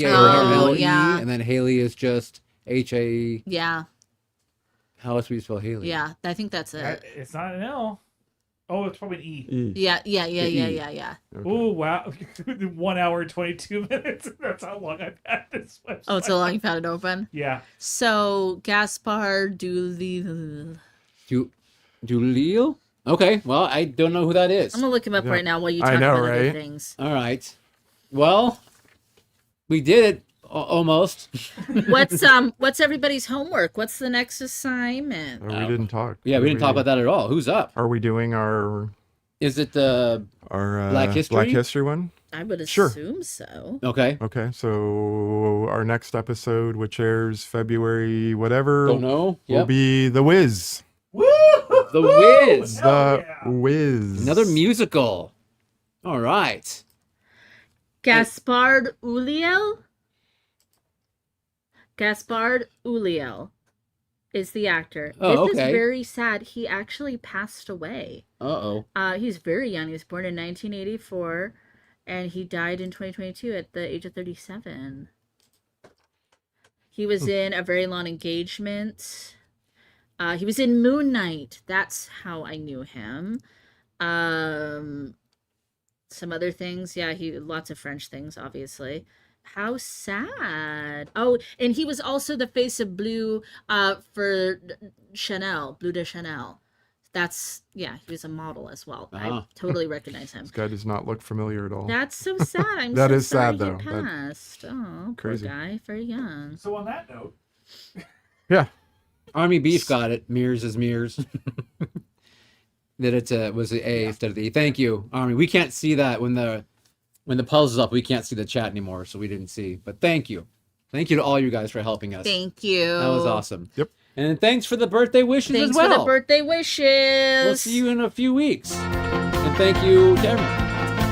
Oh, E, yeah. and then Haley is just H-A. Yeah, How else do we spell Haley? yeah. I think that's it. It's not an L. Oh, it's probably an E. E. Yeah. Okay. Oh wow! 1 hour and 22 minutes. That's how long I've had this website. Oh, it's so long you've had it open. Yeah. So Gaspar Doolil. Doolil? Okay, well, I don't know who that is. I'm gonna look him up Yeah. right now while you I talk know, about other right? things. All right. Well, we did it almost. What's everybody's homework? What's the next assignment? Oh, we didn't talk. Yeah, we didn't talk about that at all. Who's up? Are we doing our Is it the Black History one? I would Sure. assume so. Okay? Okay, so our next episode, which airs February whatever, Don't know. will Yep. be The Wiz. Woo! The Wiz. The yeah. Wiz. Another musical. All right. Gaspard Ulliel. Gaspard Ulliel is the actor. Oh, This okay. is very sad. He actually passed away. Uh-oh. He's very young. He was born in 1984, and he died in 2022 at the age of 37. He was in A Very Long Engagement. He was in Moon Knight. That's how I knew him. Some other things. Yeah, lots of French things, obviously. How sad. Oh, and he was also the face of Blue for Chanel, Blue de Chanel. He was a model as well. I Ah. totally recognize him. This guy does not look familiar at all. That's so sad. I'm That so is sorry sad, though. he That- passed. Oh, Crazy. poor guy. Very young. So on that note, Yeah. Army Beef got it. Mirrors is mirrors. That it was the A instead of the E. Thank you, Army. We can't see that when the puzzle's up. We can't see the chat anymore, so we didn't see. But thank you. Thank you to all you guys for helping us. Thank you. That was awesome. Yep. And thanks for the birthday wishes Thanks as well. for the birthday wishes. We'll see you in a few weeks. And thank you to everyone.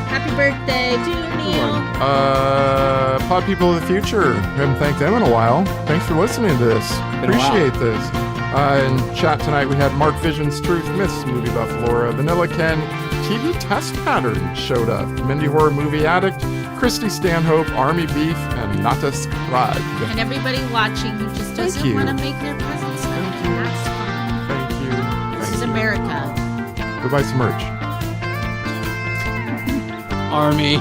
Happy birthday to Neil. Pod People of the Future. Haven't thanked them in a while. Thanks for listening to this. Been a while. Appreciate this. In chat tonight, we had Mark Vision's Truth Myths movie buff Laura, Vanilla Ken, TV Test Pattern showed up, Mindy Horror Movie Addict, Christy Stanhope, Army Beef, and Natas Krad. And everybody watching who just doesn't you. want to make their presents known. Thank you. That's fine. Thank you. This Thank is you. America. Go buy some merch. Army.